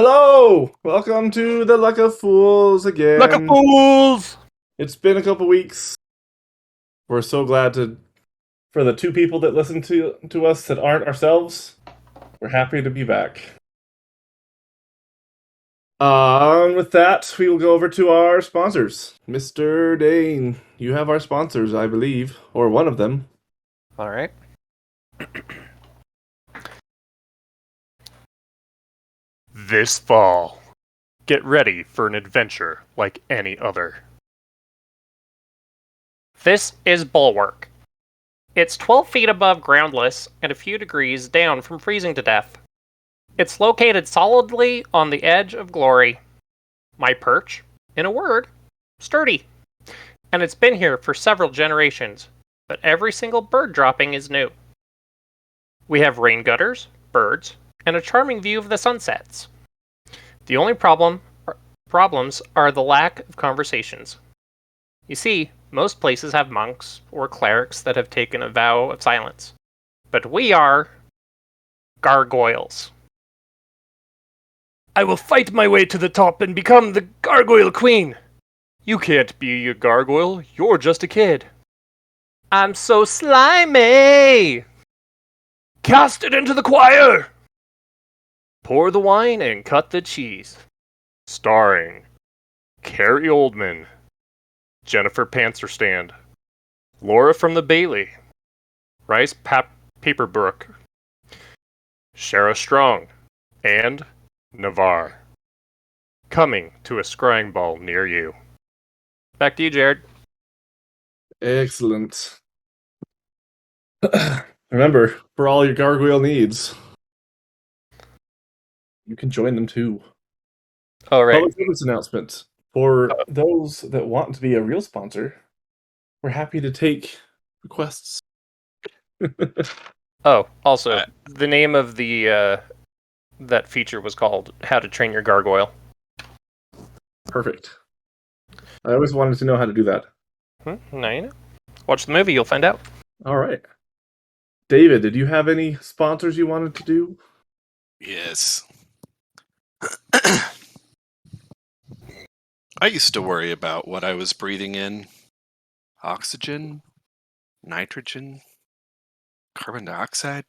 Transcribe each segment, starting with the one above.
Hello! Welcome to the Luck of Fools Like a again. fools! It's been a couple weeks. We're so glad for the two people that listen to us that aren't ourselves. We're happy to be back. And with that, we will go over to our sponsors. Mr. Dane, you have our sponsors, I believe, or one of them. All right. This fall, get ready for an adventure like any other. This is Bulwark. It's 12 feet above groundless and a few degrees down from freezing to death. It's located solidly on the edge of glory. My perch, in a word, sturdy. And it's been here for several generations, but every single bird dropping is new. We have rain gutters, birds, and a charming view of the sunsets. The only problems are the lack of conversations. You see, most places have monks or clerics that have taken a vow of silence. But we are gargoyles. I will fight my way to the top and become the gargoyle queen. You can't be a gargoyle, you're just a kid. I'm so slimy! Cast it into the choir! Pour the wine and cut the cheese. Starring Carrie Oldman, Jennifer Panzerstand, Laura from the Bailey, Rice Paperbrook, Shara Strong, and Navarre. Coming to a scrying ball near you. Back to you, Jared. Excellent. Remember, for all your gargoyle needs, you can join them too. All right. Public service announcement. For those that want to be a real sponsor, we're happy to take requests. Oh, also, the name of the that feature was called How to Train Your Gargoyle. Perfect. I always wanted to know how to do that. Now you know. Watch the movie, you'll find out. All right. David, did you have any sponsors you wanted to do? Yes. I used to worry about what I was breathing in. Oxygen, nitrogen, carbon dioxide.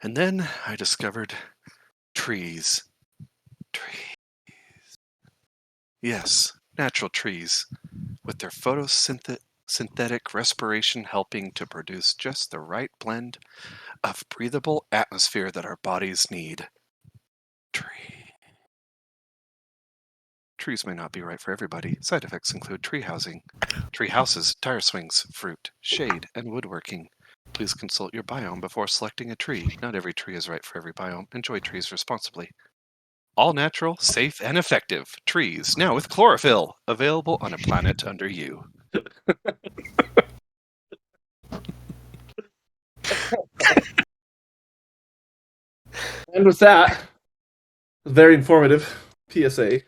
And then I discovered trees. Trees. Yes, natural trees, with their photosynthetic respiration helping to produce just the right blend of breathable atmosphere that our bodies need. Trees may not be right for everybody. Side effects include tree housing, tree houses, tire swings, fruit, shade, and woodworking. Please consult your biome before selecting a tree. Not every tree is right for every biome. Enjoy trees responsibly. All natural, safe, and effective. Trees, now with chlorophyll. Available on a planet under you. And with that, very informative PSA.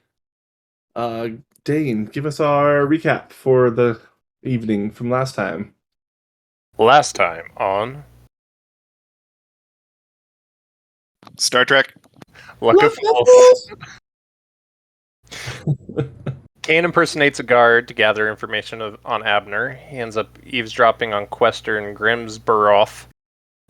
Dane, give us our recap for the evening from last time. Last time on Star Trek. Luck of Fools. Kane impersonates a guard to gather information on Abner. He ends up eavesdropping on Questar and Grimsborough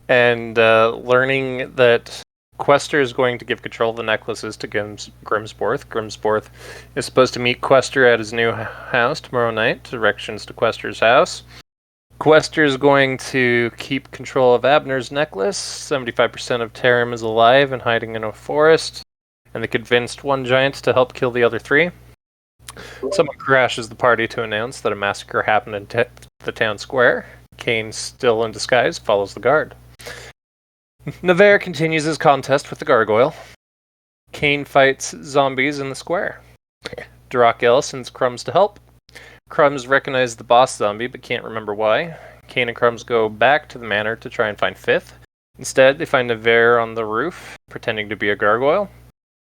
and learning that Questar is going to give control of the necklaces to Grimsborth. Grimsborth is supposed to meet Questar at his new house tomorrow night. Directions to Questar's house. Questar is going to keep control of Abner's necklace. 75% of Tarim is alive and hiding in a forest. And they convinced one giant to help kill the other three. Someone crashes the party to announce that a massacre happened in the town square. Kane, still in disguise, follows the guard. Navarre continues his contest with the gargoyle. Kane fights zombies in the square. Drakel sends Crumbs to help. Crumbs recognize the boss zombie but can't remember why. Kane and Crumbs go back to the manor to try and find Fifth. Instead, they find Navarre on the roof, pretending to be a gargoyle.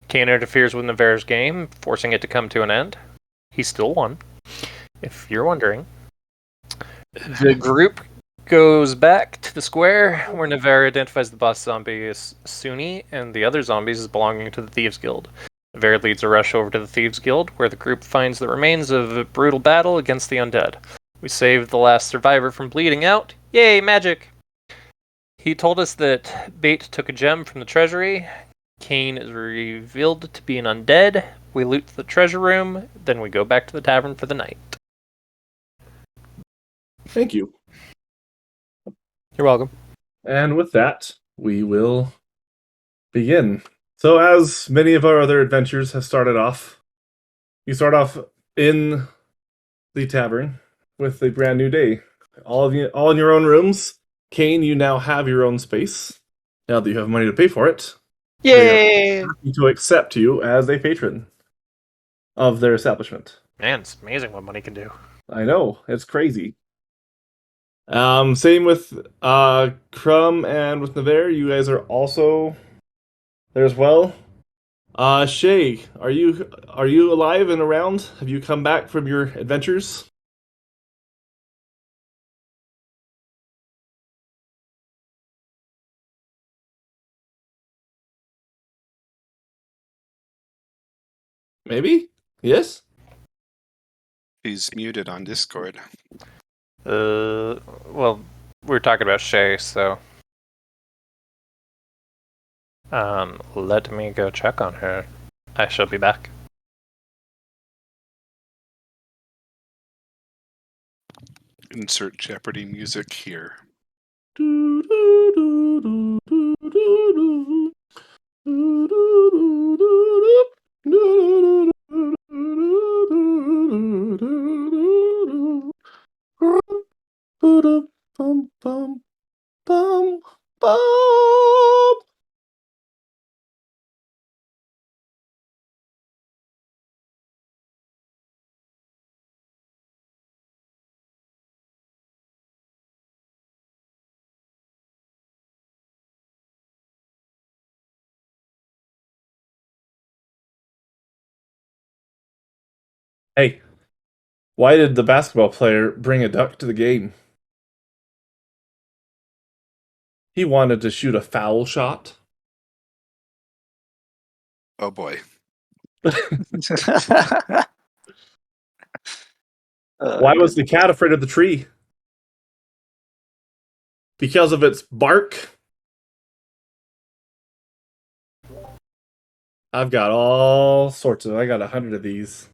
Kane interferes with Navarre's game, forcing it to come to an end. He still won, if you're wondering. The group goes back to the square where Navarre identifies the boss zombie as Sunni and the other zombies as belonging to the Thieves Guild. Navarre leads a rush over to the Thieves Guild where the group finds the remains of a brutal battle against the undead. We saved the last survivor from bleeding out. Yay, magic! He told us that Bait took a gem from the treasury. Kane is revealed to be an undead. We loot the treasure room, then we go back to the tavern for the night. Thank you. You're welcome. And with that, we will begin. So, as many of our other adventures have started off, you start off in the tavern with a brand new day. All in your own rooms. Kane, you now have your own space. Now that you have money to pay for it, Yay! happy to accept you as a patron of their establishment. Man, it's amazing what money can do. I know, it's crazy. Same with Crumb and with Navarre. You guys are also there as well. Shay, are you alive and around? Have you come back from your adventures? Maybe? Yes? He's muted on Discord. Well, we were talking about Shay, so let me go check on her. I shall be back. Insert Jeopardy music here. Bum, bum, bum, bum. Hey, why did the basketball player bring a duck to the game? He wanted to shoot a foul shot. Oh boy. Why was the cat afraid of the tree? Because of its bark? I've got all sorts of. I got 100 of these.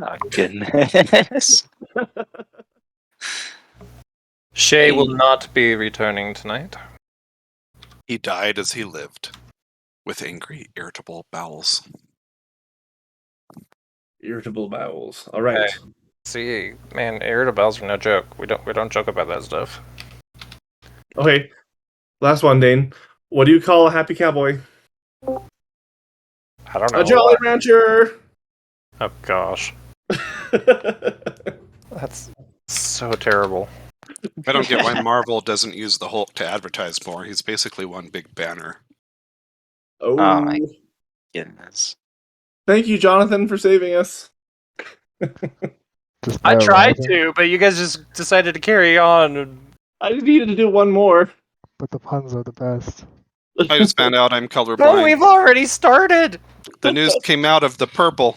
Oh, goodness. Shay will not be returning tonight. He died as he lived, with angry, irritable bowels. Irritable bowels. All right. Hey. See, man, irritable bowels are no joke. We don't joke about that stuff. Okay. Last one, Dane. What do you call a happy cowboy? I don't know. A Jolly Rancher. Oh gosh, that's so terrible. I don't get why Marvel doesn't use the Hulk to advertise more. He's basically one big banner. Oh, Oh my goodness. thank you, Jonathan, for saving us. I tried to, but you guys just decided to carry on. I just needed to do one more. But the puns are the best. I just found out I'm Bro, colorblind. we've already started. The news came out of the purple.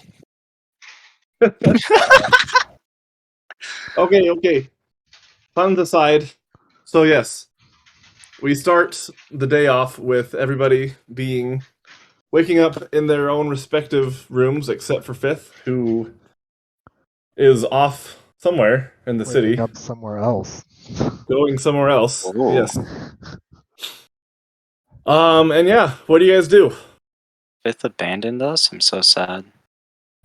Okay. Puns aside. So, yes, we start the day off with everybody waking up in their own respective rooms, except for Fifth, who is off somewhere in the city. Waking up somewhere else. Going somewhere else. Ooh. Yes. And yeah, what do you guys do? Fifth abandoned us? I'm so sad.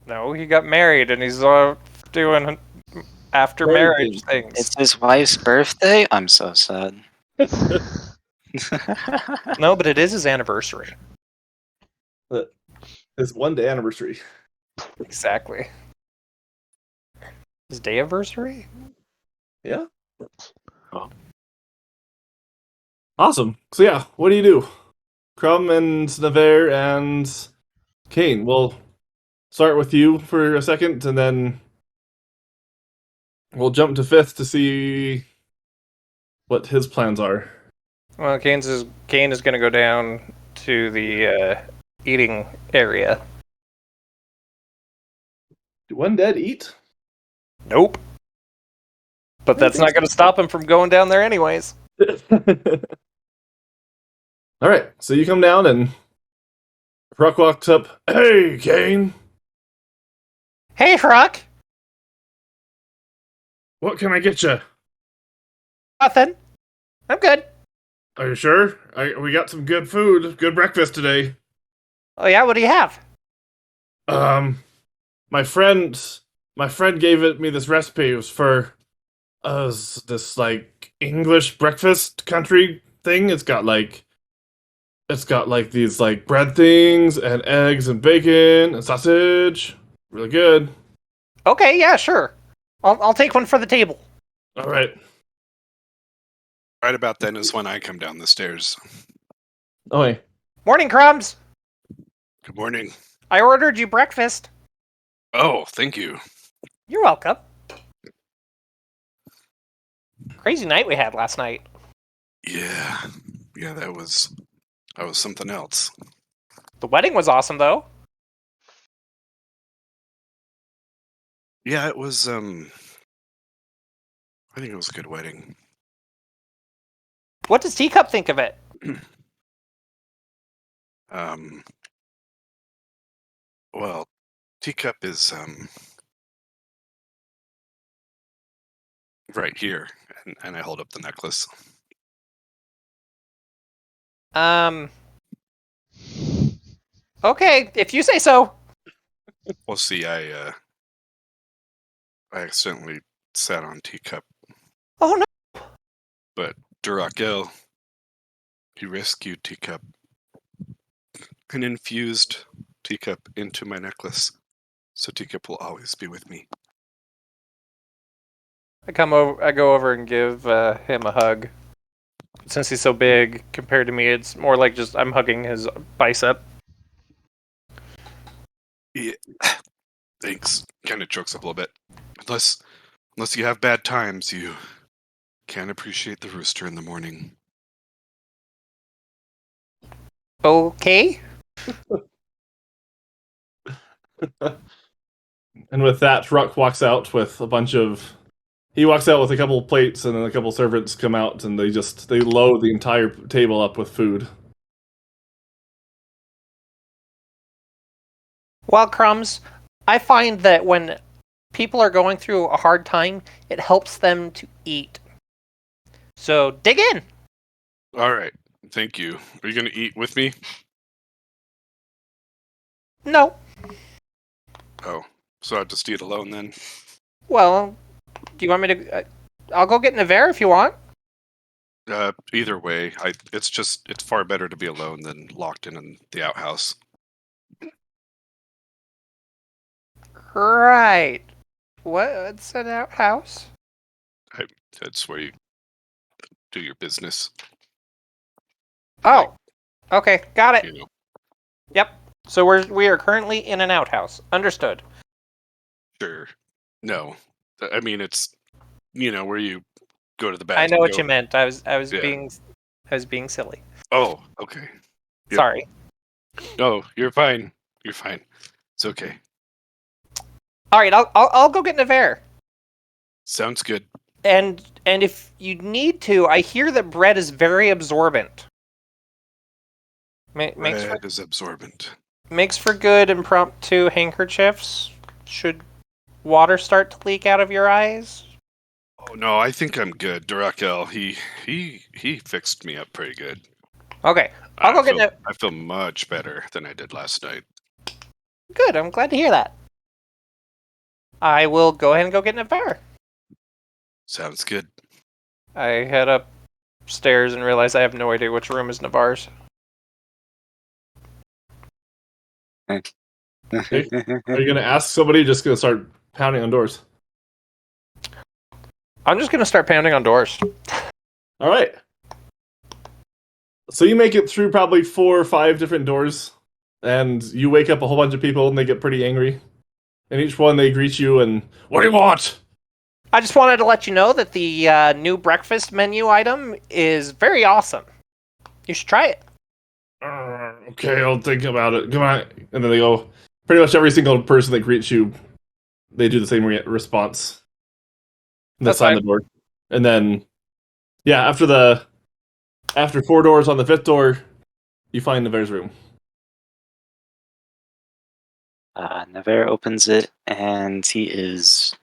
No, he got married and he's doing after marriage things. It's his wife's birthday? I'm so sad. No, but it is his anniversary. His 1-day anniversary. Exactly. His day anniversary? Yeah. Oh. Awesome. So yeah, what do you do? Crumb and Navarre and Kane. We'll start with you for a second, and then we'll jump to Fifth to see what his plans are. Well, Kane is going to go down to the eating area. Do undead eat? Nope. But that's not going to stop him from going down there anyways. All right, so you come down and Rock walks up. Hey, Kane, Hey, Rock. what can I get you? Nothing. I'm good. Are you sure? We got some good food, good breakfast today. Oh yeah, what do you have? My friend gave me this recipe. It was for this like English breakfast country thing. It's got these like bread things and eggs and bacon and sausage. Really good. Okay, yeah, sure. I'll take one for the table. All right. Right about then is when I come down the stairs. Oh, hey. Morning, Crumbs. Good morning. I ordered you breakfast. Oh, thank you. You're welcome. Crazy night we had last night. Yeah, that was something else. The wedding was awesome, though. Yeah, it was. I think it was a good wedding. What does Teacup think of it? Well, Teacup is right here, and I hold up the necklace. Okay, if you say so. Well, see, I accidentally sat on Teacup, Oh no. but Durakel, he rescued Teacup and infused Teacup into my necklace, so Teacup will always be with me. I go over and give him a hug. Since he's so big compared to me, it's more like just I'm hugging his bicep. Yeah. Thanks. Kind of chokes up a little bit. Unless you have bad times, you can't appreciate the rooster in the morning. Okay. And with that, Ruck walks out with a bunch of. He walks out with a couple plates, and then a couple servants come out, and they load the entire table up with food. Well, Crumbs, I find that when people are going through a hard time, it helps them to eat. So dig in. All right. Thank you. Are you going to eat with me? No. Oh, so I'll just eat alone then? Well, do you want me to? I'll go get Navarre if you want. Either way, it's far better to be alone than locked in the outhouse. Right. What's an outhouse? That's where you do your business. Oh. Okay, got it. You know. Yep. So we are currently in an outhouse. Understood. Sure. No. I mean, it's, where you go to the I bathroom. know what you meant. I was Yeah. being silly. Oh, okay. Yep. Sorry. No, you're fine. You're fine. It's okay. All right, I'll go get Navarre. Sounds good. And if you need to, I hear that bread is very absorbent. Bread is absorbent. Makes for good impromptu handkerchiefs. Should water start to leak out of your eyes? Oh no, I think I'm good. Durakel, he fixed me up pretty good. Okay, I'll go get I feel much better than I did last night. Good, I'm glad to hear that. I will go ahead and go get Navarre. Sounds good. I head upstairs and realize I have no idea which room is Navarre's. Are you gonna ask somebody? Or just gonna start pounding on doors. I'm just gonna start pounding on doors. All right. So you make it through probably 4 or 5 different doors, and you wake up a whole bunch of people, and they get pretty angry. And each one they greet you and, "What do you want?" I just wanted to let you know that the new breakfast menu item is very awesome. You should try it. Okay, I'll think about it. Come on. And then they go. Pretty much every single person that greets you, they do the same response. And they That's sign fine. the door. And then, yeah, after 4 doors on the 5th door, you find Nevers' room. Navarre opens it, and he is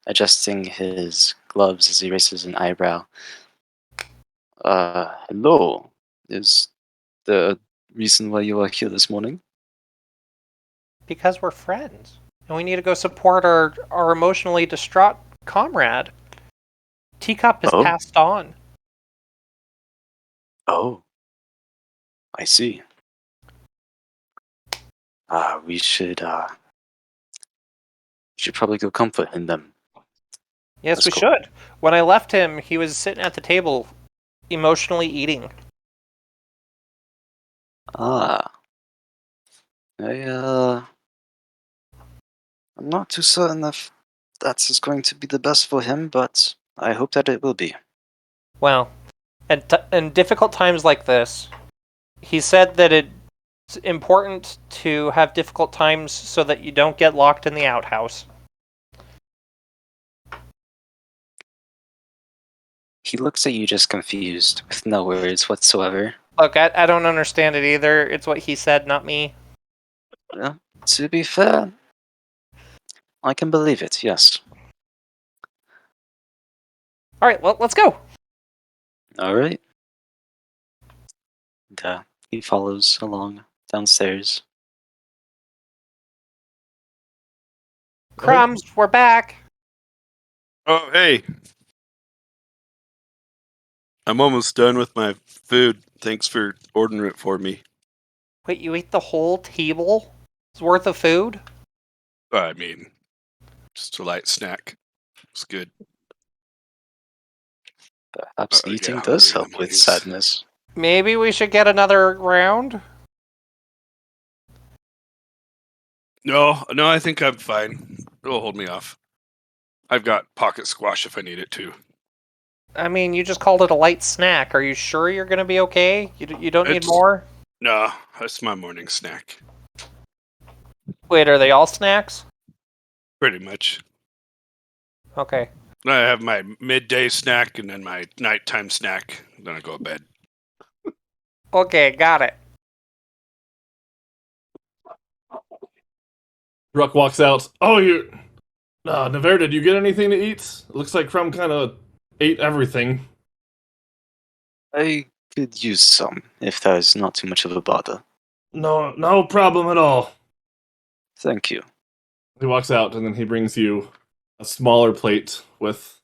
adjusting his gloves as he raises an eyebrow. Hello. Is the reason why you are here this morning? Because we're friends. And we need to go support our emotionally distraught comrade. Teacup is Oh. passed on. Oh, I see. We should probably go comfort him then. Yes, Let's we go. should. When I left him, he was sitting at the table, emotionally eating. I'm not too certain if that is going to be the best for him, but I hope that it will be. Well, in difficult times like this, he said that it's important to have difficult times so that you don't get locked in the outhouse. He looks at you just confused, with no words whatsoever. Look, I don't understand it either. It's what he said, not me. Well, to be fair, I can believe it, yes. All right, well, let's go. Alright. And, he follows along downstairs. Crumbs, we're back. Oh, hey. I'm almost done with my food. Thanks for ordering it for me. Wait, you ate the whole table's worth of food? I mean, just a light snack. It's good. Perhaps Yeah, eating hungry does in the help with mornings. sadness. Maybe we should get another round? No, I think I'm fine. It'll hold me off. I've got pocket squash if I need it too. I mean, you just called it a light snack. Are you sure you're going to be okay? You don't need It's- more? No, that's my morning snack. Wait, are they all snacks? Pretty much. Okay. I have my midday snack and then my nighttime snack. Then I go to bed. Okay, got it. Ruck walks out. Oh, Nevers, did you get anything to eat? It looks like Crumb kind of ate everything. I could use some, if that is not too much of a bother. No problem at all. Thank you. He walks out, and then he brings you a smaller plate with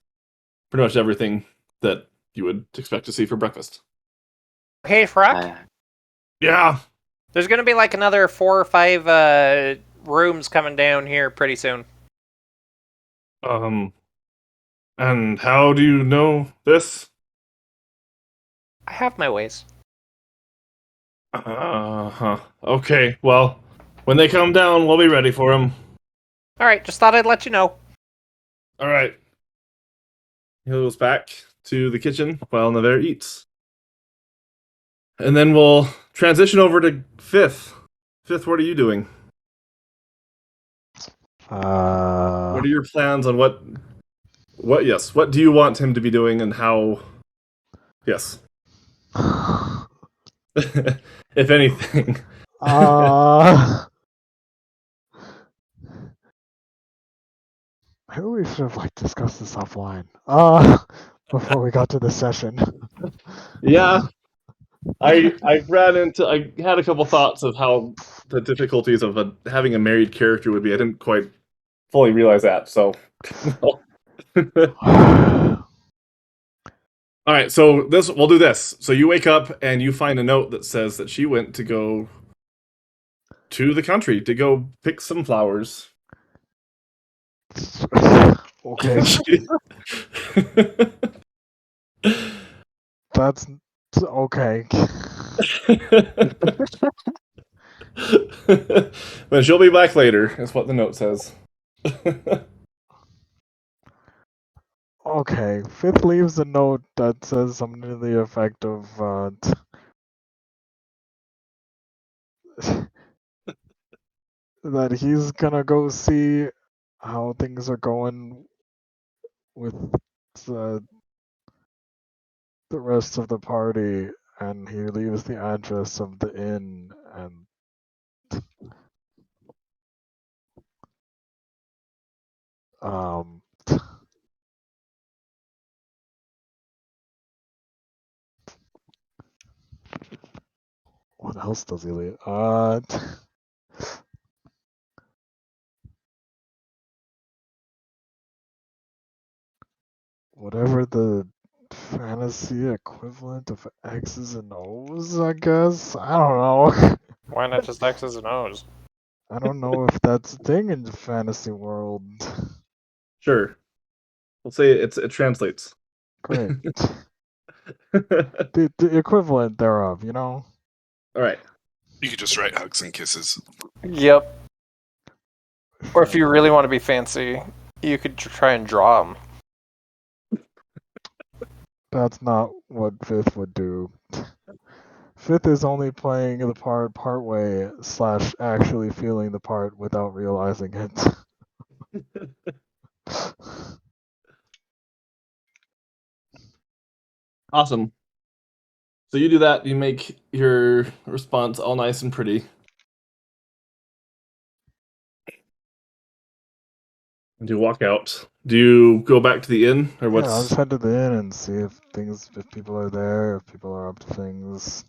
pretty much everything that you would expect to see for breakfast. Hey, Fruck, Uh, Yeah. there's going to be like another 4 or 5 rooms coming down here pretty soon. And how do you know this? I have my ways. Uh-huh. Okay, well, when they come down, we'll be ready for them. All right, just thought I'd let you know. All right. He goes back to the kitchen while Nevers eats. And then we'll transition over to Fifth. Fifth, what are you doing? What are your plans on what do you want him to be doing and how? Yes. If anything. Maybe we should have discussed this offline. Before we got to the session. Yeah. I had a couple thoughts of how the difficulties of having a married character would be. I didn't quite fully realize that, so all right, so we'll do this. So you wake up and you find a note that says that she went to go to the country to go pick some flowers. Okay, that's okay. But she'll be back later, is what the note says. Okay, Fifth leaves a note that says something to the effect of that he's gonna go see how things are going with the rest of the party, and he leaves the address of the inn and um what else does he leave? Whatever the fantasy equivalent of X's and O's, I guess. I don't know. Why not just X's and O's? I don't know if that's a thing in the fantasy world. Sure. We'll say it translates. Great. All The equivalent thereof, you know? right. You could just write hugs and kisses. Yep. Or if you really want to be fancy, you could try and draw them. That's not what Fifth would do. Fifth is only playing the part partway / actually feeling the part without realizing it. Awesome. So you do that. You make your response all nice and pretty. And you walk out. Do you go back to the inn, or Yeah, I'll what's? just head to the inn and see if people are there, if people are up to things.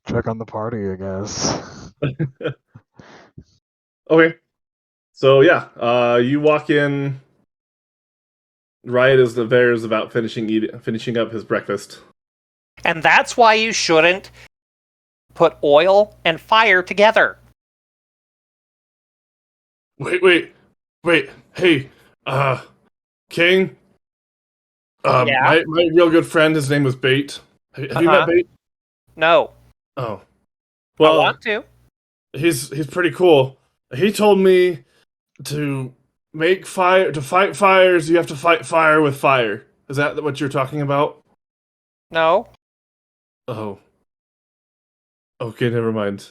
Check on the party, I guess. Okay. So yeah, you walk in right as the bear is about finishing up his breakfast. And that's why you shouldn't put oil and fire together. Wait. Hey, King. Yeah? My real good friend. His name was Bait. Have you met Uh-huh. Bait? No. Oh, I well, want to. he's pretty cool. He told me to make fire to fight fires. You have to fight fire with fire. Is that what you're talking about? No. Oh, okay, never mind.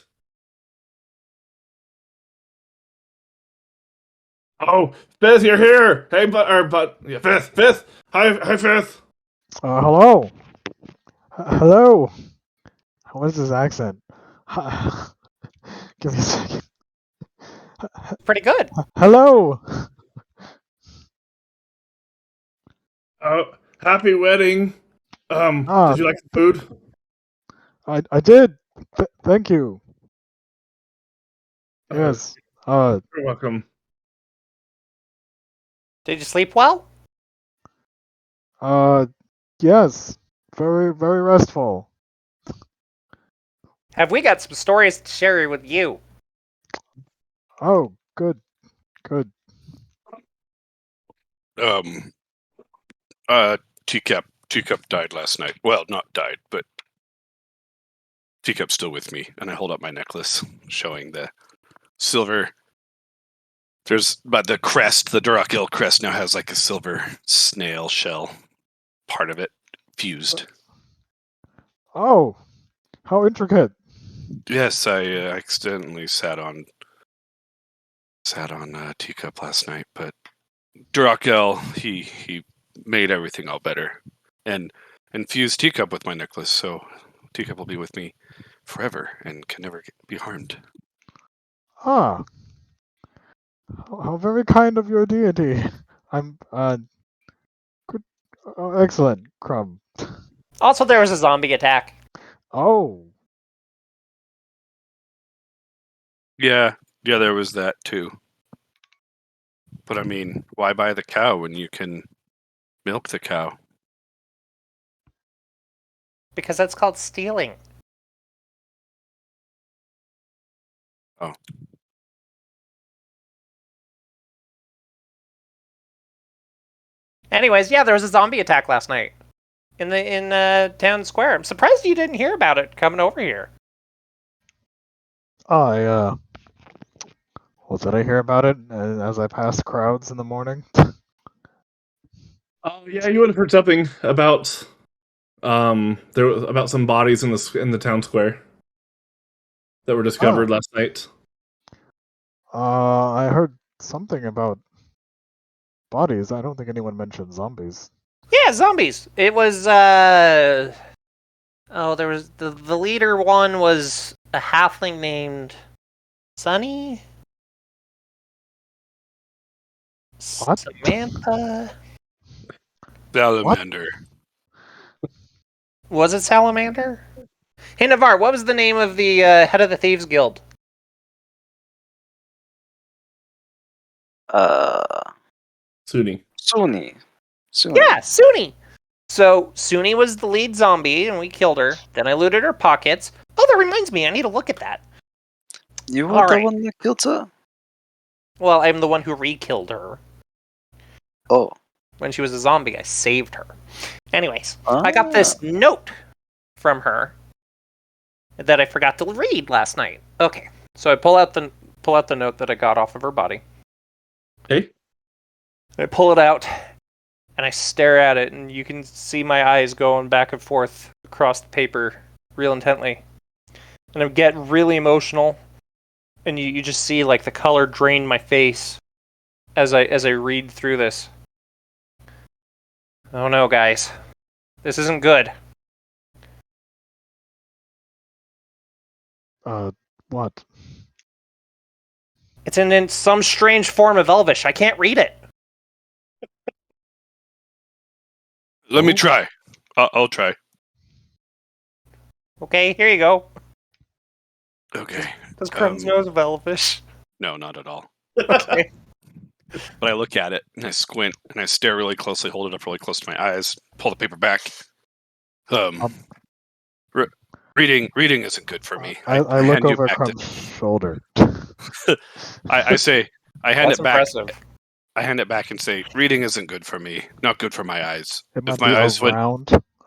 Oh, Fifth, you're here. Hey, yeah, Fifth. Hi, Fifth. Hello. Hello. What is his accent? Give me a second. Pretty good. Hello. Oh, happy wedding. Ah, Did you like the food? I did. Thank you. Uh, Yes. you're welcome. Did you sleep well? Uh, yes. Very, very restful. Have we got some stories to share with you? Oh, good, good. Um, Teacup died last night. Well, not died, but Teacup's still with me, and I hold up my necklace, showing the silver. But the crest, the Durakil crest, now has like a silver snail shell part of it fused. Oh, how intricate. Yes, I accidentally sat on Teacup last night, but Durakil he made everything all better, and fused Teacup with my necklace, so Teacup will be with me forever and can never be harmed. Ah, how very kind of your deity. I'm, good. Oh, excellent, Crumb. Also, there was a zombie attack. Oh, Yeah, there was that too. But I mean, why buy the cow when you can milk the cow? Because that's called stealing. Oh. Anyways, yeah, there was a zombie attack last night in town square. I'm surprised you didn't hear about it coming over here. I, well, did I hear about it as I passed crowds in the morning? Oh yeah, you would have heard something about there was about some bodies in the town square that were discovered Oh, last night. I heard something about bodies. I don't think anyone mentioned zombies. Yeah, zombies. It was oh, there was the leader one was a halfling named Sunny? What? Samantha? Salamander. Was it Salamander? Hey Navar, what was the name of the head of the Thieves Guild? Suni. Suni. Yeah, Suni. So Suni was the lead zombie, and we killed her. Then I looted her pockets. Oh, that reminds me, I need to look at that. You were All the right. one that killed her? Well, I'm the one who re-killed her. Oh. When she was a zombie, I saved her. Anyways, I got this note from her that I forgot to read last night. Okay, so I pull out the note that I got off of her body. Okay. I pull it out, and I stare at it, and you can see my eyes going back and forth across the paper real intently. And I get really emotional, and you just see like the color drain my face as I read through this. Oh no, guys. This isn't good. What? It's in some strange form of Elvish. I can't read it. Let me Oh. try. I'll try. Okay, here you go. Okay. Does Crumbs knows of Elvish? No, not at all. Okay. But I look at it and I squint and I stare really closely, hold it up really close to my eyes, pull the paper back. Reading isn't good for me. I look hand you over back Crumb's shoulder. I say, I hand That's it back. impressive. I hand it back and say, reading isn't good for me. Not good for my eyes. It might If my be eyes went,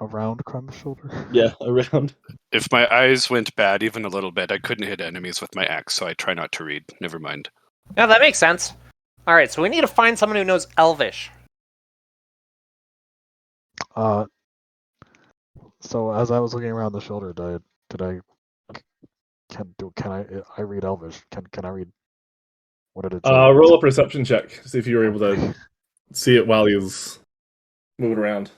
around Crumb's shoulder. Yeah, around. if my eyes went bad even a little bit, I couldn't hit enemies with my axe, so I try not to read. Never mind. Yeah, that makes sense. All right, so we need to find someone who knows Elvish. So as I was looking around the shoulder, can I read Elvish? Can I read? What did it say? Roll a perception check. See if you were able to see it while he was moving around.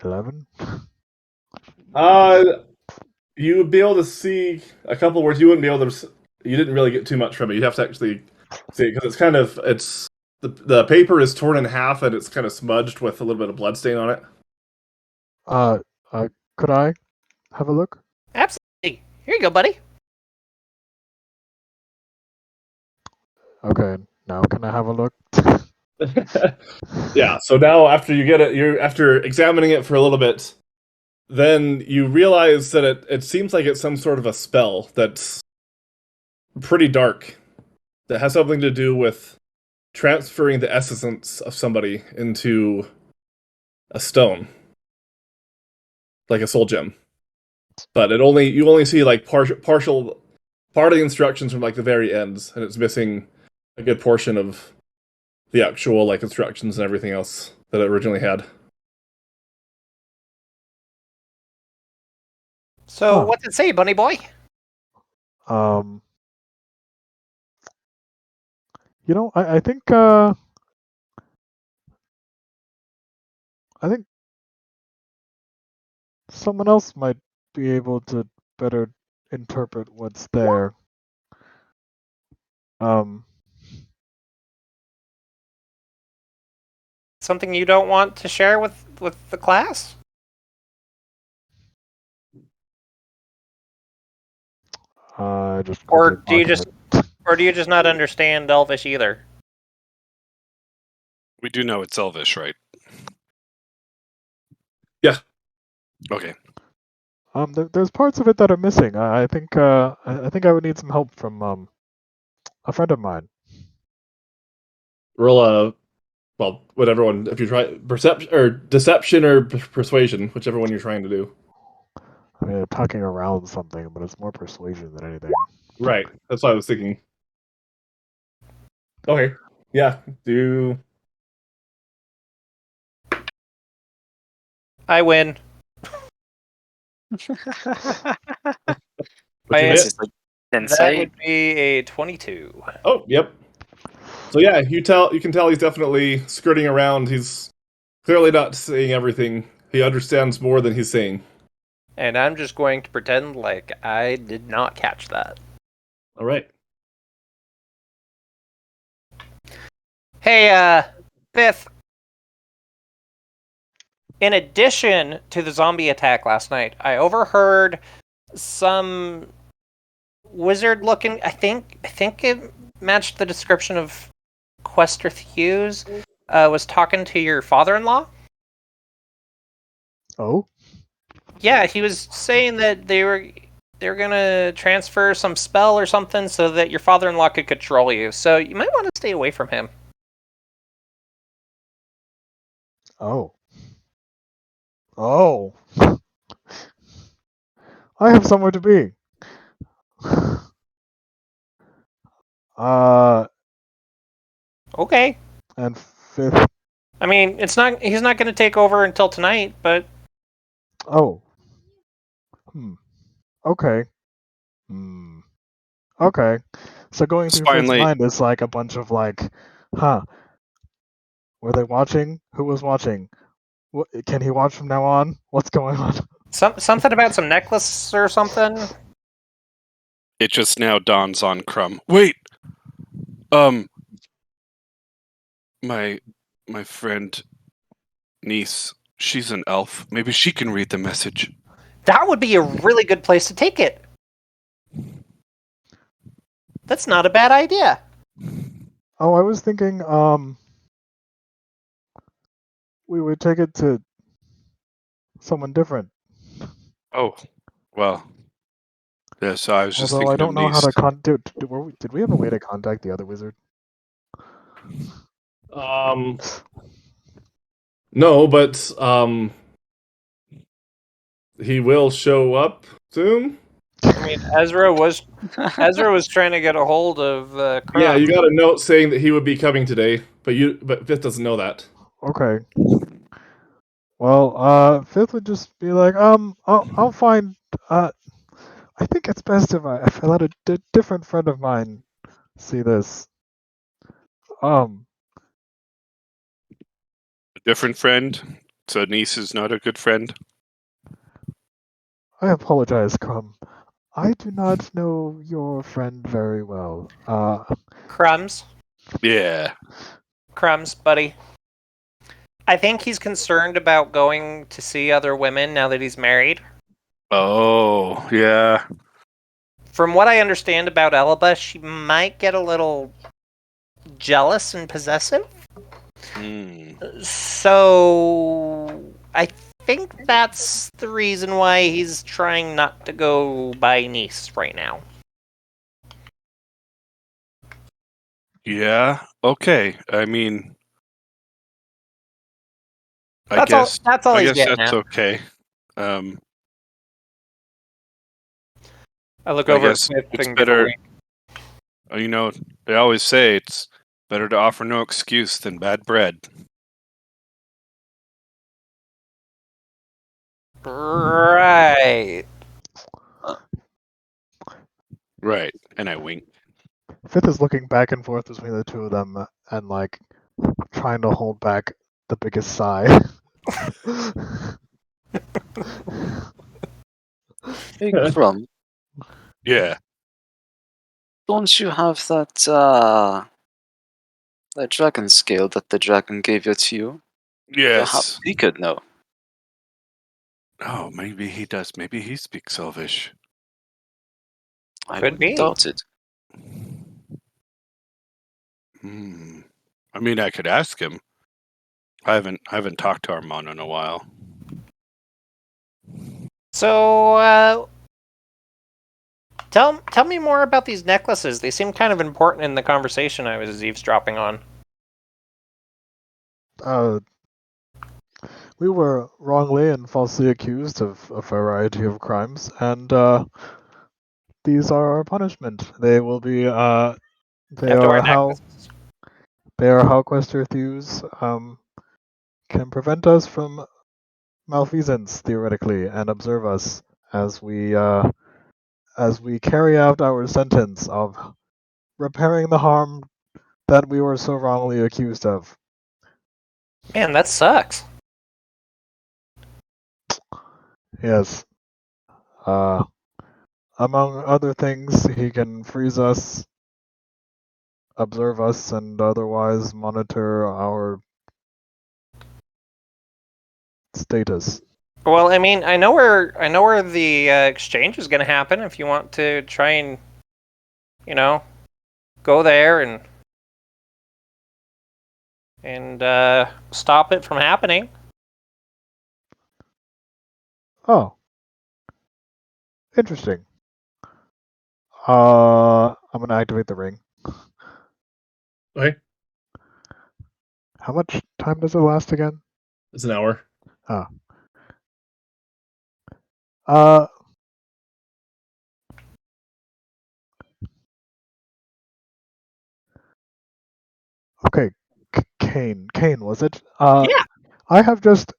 11. You would be able to see a couple words. You wouldn't be able to. You didn't really get too much from it. You'd have to actually see it because it's the paper is torn in half and it's kind of smudged with a little bit of blood stain on it. Could I have a look? Absolutely. Here you go, buddy. Okay, now can I have a look? Yeah. So now after you get it, you're after examining it for a little bit, then you realize that it seems like it's some sort of a spell that's pretty dark that has something to do with transferring the essence of somebody into a stone, like a soul gem. But you only see like partial part of the instructions from like the very ends, and it's missing a good portion of the actual like instructions and everything else that it originally had. So, Huh. what's it say, bunny boy? I think someone else might be able to better interpret what's there. Something you don't want to share with the class? Just Or quickly do you marking just not understand Elvish either? We do know it's Elvish, right? Yeah. Okay. There's parts of it that are missing. I think I would need some help from a friend of mine. Roll a whatever one if you try perception or deception or persuasion, whichever one you're trying to do. I mean, talking around something, but it's more persuasion than anything. Right. That's what I was thinking. Okay. Yeah. Do I win. What's your I- hit? It's like That insight. would be a 22. Oh, yep. So yeah, you can tell he's definitely skirting around. He's clearly not saying everything. He understands more than he's saying. And I'm just going to pretend like I did not catch that. All right. Hey, Fifth. In addition to the zombie attack last night, I overheard some wizard looking. I think it matched the description of Questar Hughes. Was talking to your father-in-law. Oh, Yeah, he was saying that they're gonna transfer some spell or something so that your father-in-law could control you. So you might want to stay away from him. oh, oh! I have somewhere to be. Okay. And fifth. I mean, he's not going to take over until tonight, but Oh. Okay. Hmm. Okay. So going It's through Fifth's finally mind is like a bunch of like, huh? Were they watching? Who was watching? What, can he watch from now on? What's going on? something about some necklace or something. it just now dawns on Crumb. Wait, my friend niece, she's an elf. Maybe she can read the message. That would be a really good place to take it. That's not a bad idea. Oh, I was thinking, we would take it to someone different. Oh, well. Yeah, so I was just Although I thinking of don't know how niece. to did we have a way to contact the other wizard? No, but he will show up soon. I mean, Ezra was trying to get a hold of Yeah, Crumb. you got a note saying that he would be coming today, but Fifth doesn't know that. Okay. Well, Fifth would just be like, I'll find. I think it's best if I let a different friend of mine see this. Um, A different friend? So niece is not a good friend? I apologize, Crumb. I do not know your friend very well. Crumbs, Yeah. buddy. I think he's concerned about going to see other women now that he's married. Oh, yeah. From what I understand about Elba, she might get a little jealous and possessive. Hmm. So I think that's the reason why he's trying not to go by niece right now. Yeah. Okay. I mean, That's all I he's guess getting that's at. okay. Um, I look I over at guess Smith it's and give a better. wink. You know, they always say it's better to offer no excuse than bad bread. Right. Right. And I wink. Fifth is looking back and forth between the two of them and like trying to hold back the biggest sigh. Hey, Crumb, Yeah. don't you have that dragon scale that the dragon gave it to you? Yes. He could know. Oh, maybe he does. Maybe he speaks Elvish. I Could wouldn't be. doubt it. Hmm. I mean, I could ask him. I haven't talked to Armand in a while. So, tell me more about these necklaces. They seem kind of important in the conversation I was eavesdropping on. We were wrongly and falsely accused of a variety of crimes, and these are our punishment. They will be You have to wear necklaces. they are how Questar Thews can prevent us from malfeasance theoretically and observe us as we carry out our sentence of repairing the harm that we were so wrongly accused of. Man, that sucks. Yes. Among other things, he can freeze us, observe us, and otherwise monitor our status. Well, I mean, I know where the exchange is going to happen. If you want to try and, go there and stop it from happening. Oh, interesting. I'm gonna activate the ring. Okay, How much time does it last again? it's an hour. Ah. Uh. Okay. Kane, was it? Yeah. I have just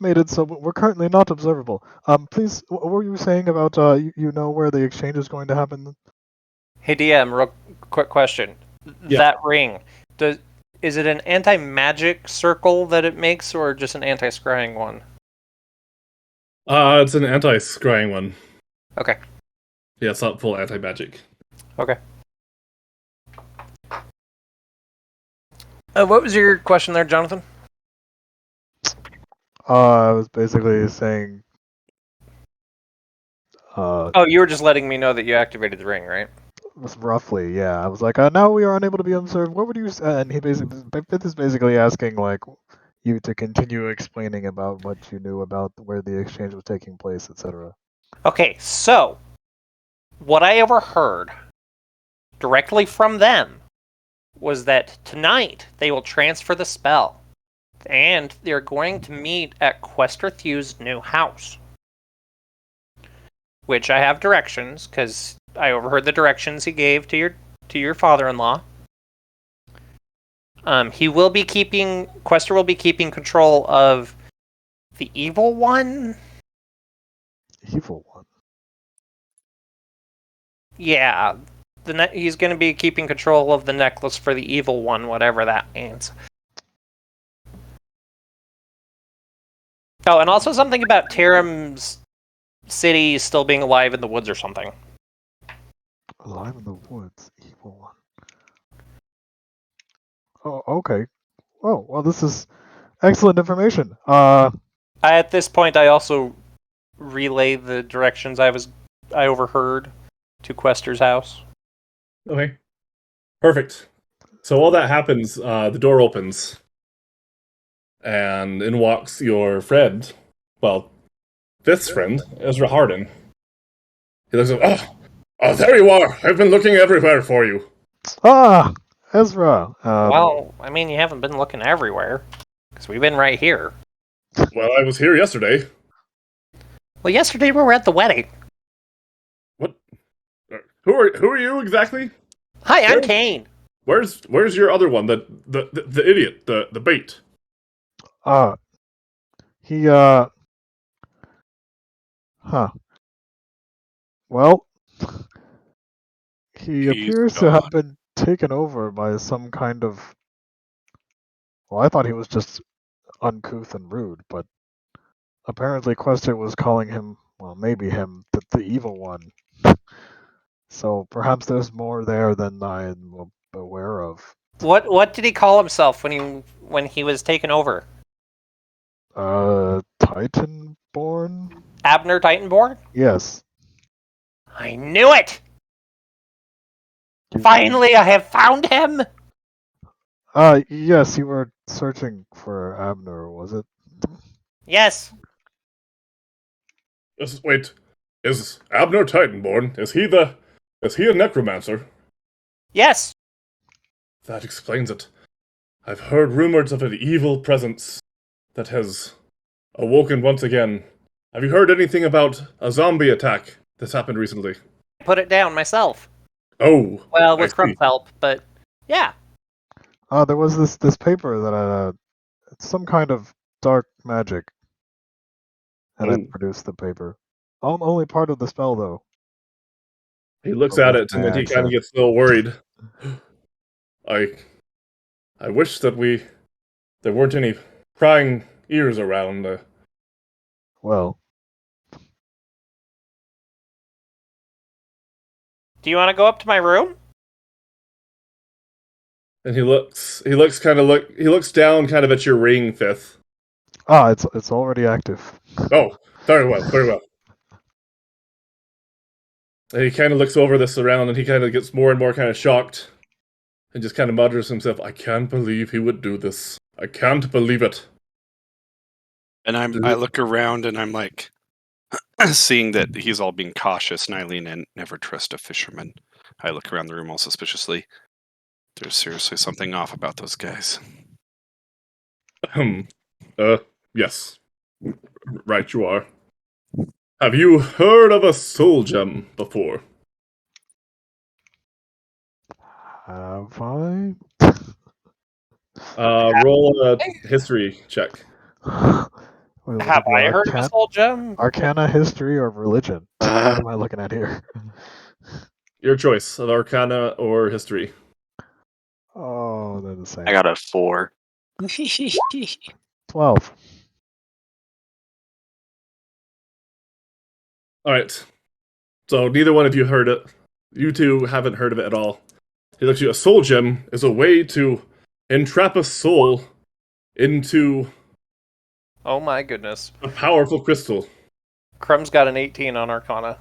made it so we're currently not observable. Please, what were you saying about you know where the exchange is going to happen? Hey DM, real quick question. Yeah. That ring, is it an anti-magic circle that it makes, or just an anti-scrying one? It's an anti-scrying one. Okay. Yeah, it's not full anti-magic. Okay. What was your question there, Jonathan? I was basically saying. Oh, you were just letting me know that you activated the ring, right? Roughly, yeah. I was like, now we are unable to be observed. What would you say? And he basically, Fifth is basically asking like you to continue explaining about what you knew about where the exchange was taking place, etc. Okay, so what I overheard directly from them was that tonight they will transfer the spell, and they're going to meet at Questar Thew's new house, which I have directions because I overheard the directions he gave to your father-in-law. Questar will be keeping control of the evil one. Evil one. Yeah, he's going to be keeping control of the necklace for the evil one, whatever that means. Oh, and also something about Taram's city still being alive in the woods or something. Alive in the woods, evil one. Oh, okay. Oh, well, this is excellent information. At this point, I also relay the directions I overheard to Questar's house. Okay, perfect. So while that happens, the door opens, and in walks your friend. Well, Fifth's friend, Ezra Hardin. He looks up. Oh, there you are! I've been looking everywhere for you. Ezra. Well, I mean, you haven't been looking everywhere, because we've been right here. Well, I was here yesterday. Well, yesterday we were at the wedding. What? Who are you exactly? Hi, I'm Kane. Where's your other one? The idiot, the bait. He huh. Well, he He's appears to gone. have been taken over by some kind of. Well, I thought he was just uncouth and rude, but apparently Questar was calling him, well, maybe him, the evil one. So perhaps there's more there than I am aware of. What did he call himself when he was taken over? Titanborn? Abner Titanborn? Yes. I knew it! Finally, I have found him! Yes, you were searching for Abner, was it? Yes. Wait, is Abner Titanborn? Is he a necromancer? Yes. That explains it. I've heard rumors of an evil presence that has awoken once again. Have you heard anything about a zombie attack that's happened recently? Put it down myself. Oh, Well, I with see. Crump's help, but yeah. There was this paper that it's some kind of dark magic, and I Oh. produced the paper. Only part of the spell though. He looks But at with it and my then he kind of accent. gets a little worried. I I wish that there weren't any prying ears around. Well, Do you want to go up to my room? And he looks down kind of at your ring, Fifth. it's already active. Oh, very well, very well. And he kind of looks over this around and he kind of gets more and more kind of shocked and just kind of mutters to himself, I can't believe he would do this. I can't believe it. And I look around and I'm like, seeing that he's all being cautious, and I lean in. Never trust a fisherman. I look around the room all suspiciously. There's seriously something off about those guys. Yes. Right you are. Have you heard of a soul gem before? Have I? Roll a history check. Wait, would Have it be I heard of a soul gem? Arcana, history, or religion? What am I looking at here? Your choice of Arcana or History. Oh, they're the same. I got a 4. 12. Alright. So neither one of you heard it. You two haven't heard of it at all. He looks at you. A soul gem is a way to entrap a soul into Oh my goodness. a powerful crystal. Crumb's got an 18 on Arcana.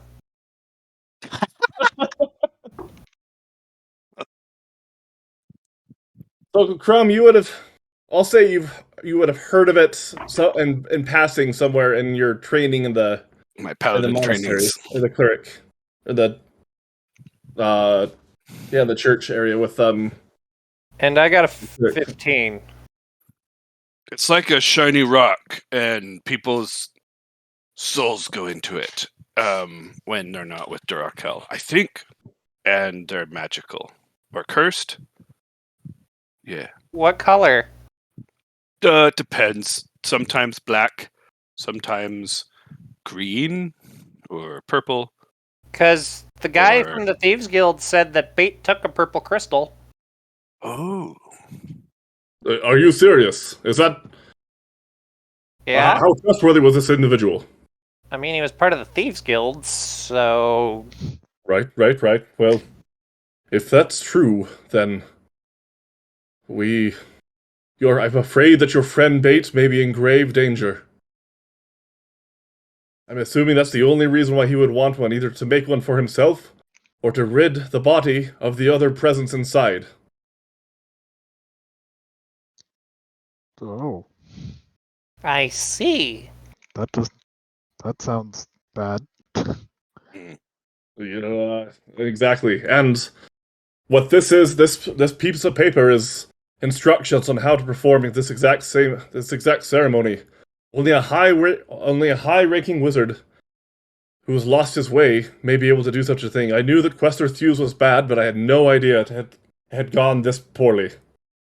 So, Crumb, you would have. I'll say you would have heard of it in passing somewhere in your training in the My paladin monastery, trainings. or the cleric, or the the church area with And I got a 15. It's like a shiny rock, and people's souls go into it when they're not with Durakel, I think, and they're magical or cursed. Yeah, What color? depends. Sometimes black, sometimes green or purple. Because the guy Or- from the Thieves Guild said that Bait took a purple crystal. Oh, Are you serious? Is that Yeah. how trustworthy was this individual? I mean, he was part of the Thieves Guild, so... Right. Well, if that's true, then I'm afraid that your friend Bate may be in grave danger. I'm assuming that's the only reason why he would want one, either to make one for himself, or to rid the body of the other presence inside. Oh, I see. that sounds bad. Exactly. And what this is, this piece of paper is instructions on how to perform this exact ceremony. Only a high-ranking wizard who has lost his way may be able to do such a thing. I knew that Questar Thews was bad, but I had no idea it had gone this poorly.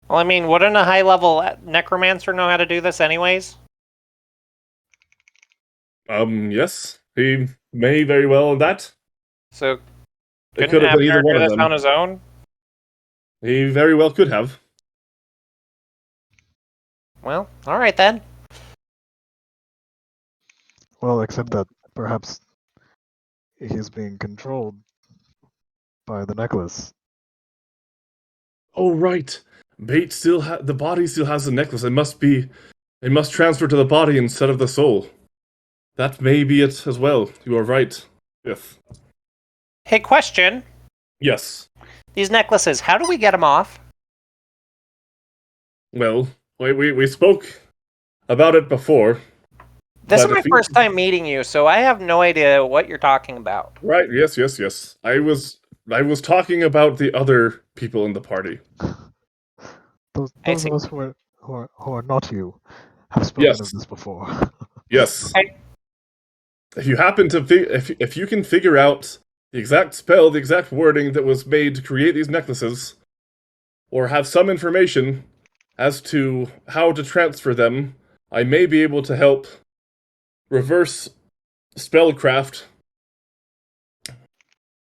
Well, I mean, wouldn't a high-level necromancer know how to do this anyways? Yes, he may very well that. So, It couldn't could have been either Abner one do of this them. on his own? He very well could have. Well, alright then. Well, except that perhaps he's being controlled by the necklace. Oh right, Bait the body still has the necklace. It must transfer to the body instead of the soul. That may be it as well. You are right. Yes. Hey, question. Yes. These necklaces, how do we get them off? Well, we spoke about it before. This is But my if you- first time meeting you, so I have no idea what you're talking about. Right, yes. I was talking about the other people in the party. Those I of see. us who are not you have spoken Yes. of this before. Yes. Okay. If you happen to if you can figure out the exact spell, the exact wording that was made to create these necklaces, or have some information as to how to transfer them, I may be able to help reverse spellcraft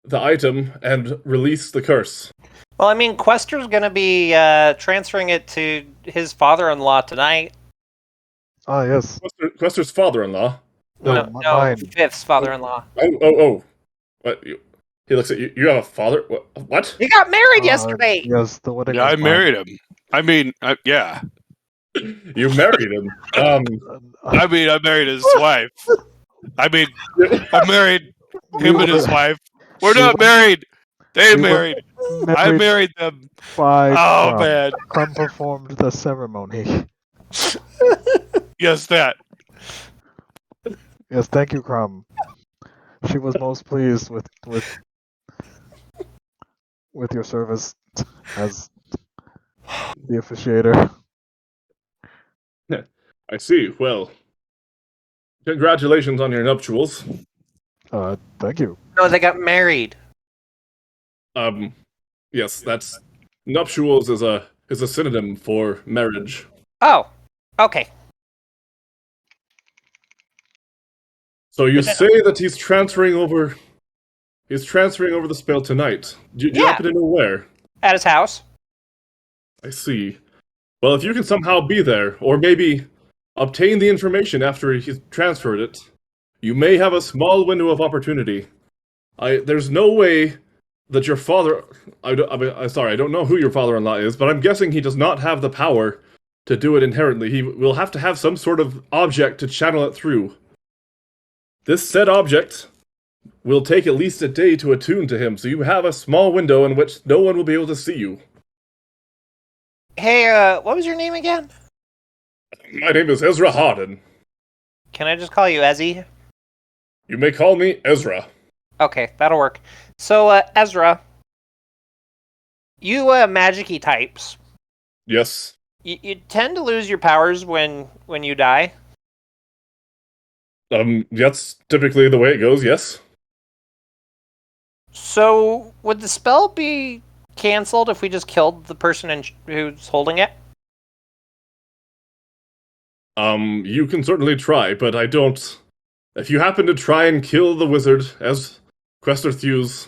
the item and release the curse. Well, I mean, Questar's going to be transferring it to his father-in-law tonight. Ah, yes. Questar's father-in-law. No, mine. Fifth's father-in-law. Oh. What? He looks at you. You have a father? What? He got married yesterday. Yes, the wedding. Yeah, was I mine. married him. I mean, yeah. You married him. I mean, I married his wife. I mean, I married him and his wife. We're not married. They we were married. I married them. by Oh, Crumb. man. Crumb performed the ceremony. Yes, that. Yes, thank you, Crumb. She was most pleased with your service as the officiator. I see. Well, congratulations on your nuptials. Thank you. No, they got married. Yes, that's nuptials is a synonym for marriage. Oh, okay. So you say that he's transferring over the spell tonight. Do you Yeah. happen to know where? At his house. I see. Well, if you can somehow be there, or maybe obtain the information after he's transferred it, you may have a small window of opportunity. There's no way that your father. Sorry, I don't know who your father-in-law is, but I'm guessing he does not have the power to do it inherently. He will have to have some sort of object to channel it through. This said object will take at least a day to attune to him, so you have a small window in which no one will be able to see you. Hey, what was your name again? My name is Ezra Harden. Can I just call you Ezzy? You may call me Ezra. Okay, that'll work. So, Ezra, you magic-y types. Yes. You tend to lose your powers when you die. That's typically the way it goes, yes. So, would the spell be canceled if we just killed the person who's holding it? You can certainly try, but I don't... If you happen to try and kill the wizard, as Questar Thews...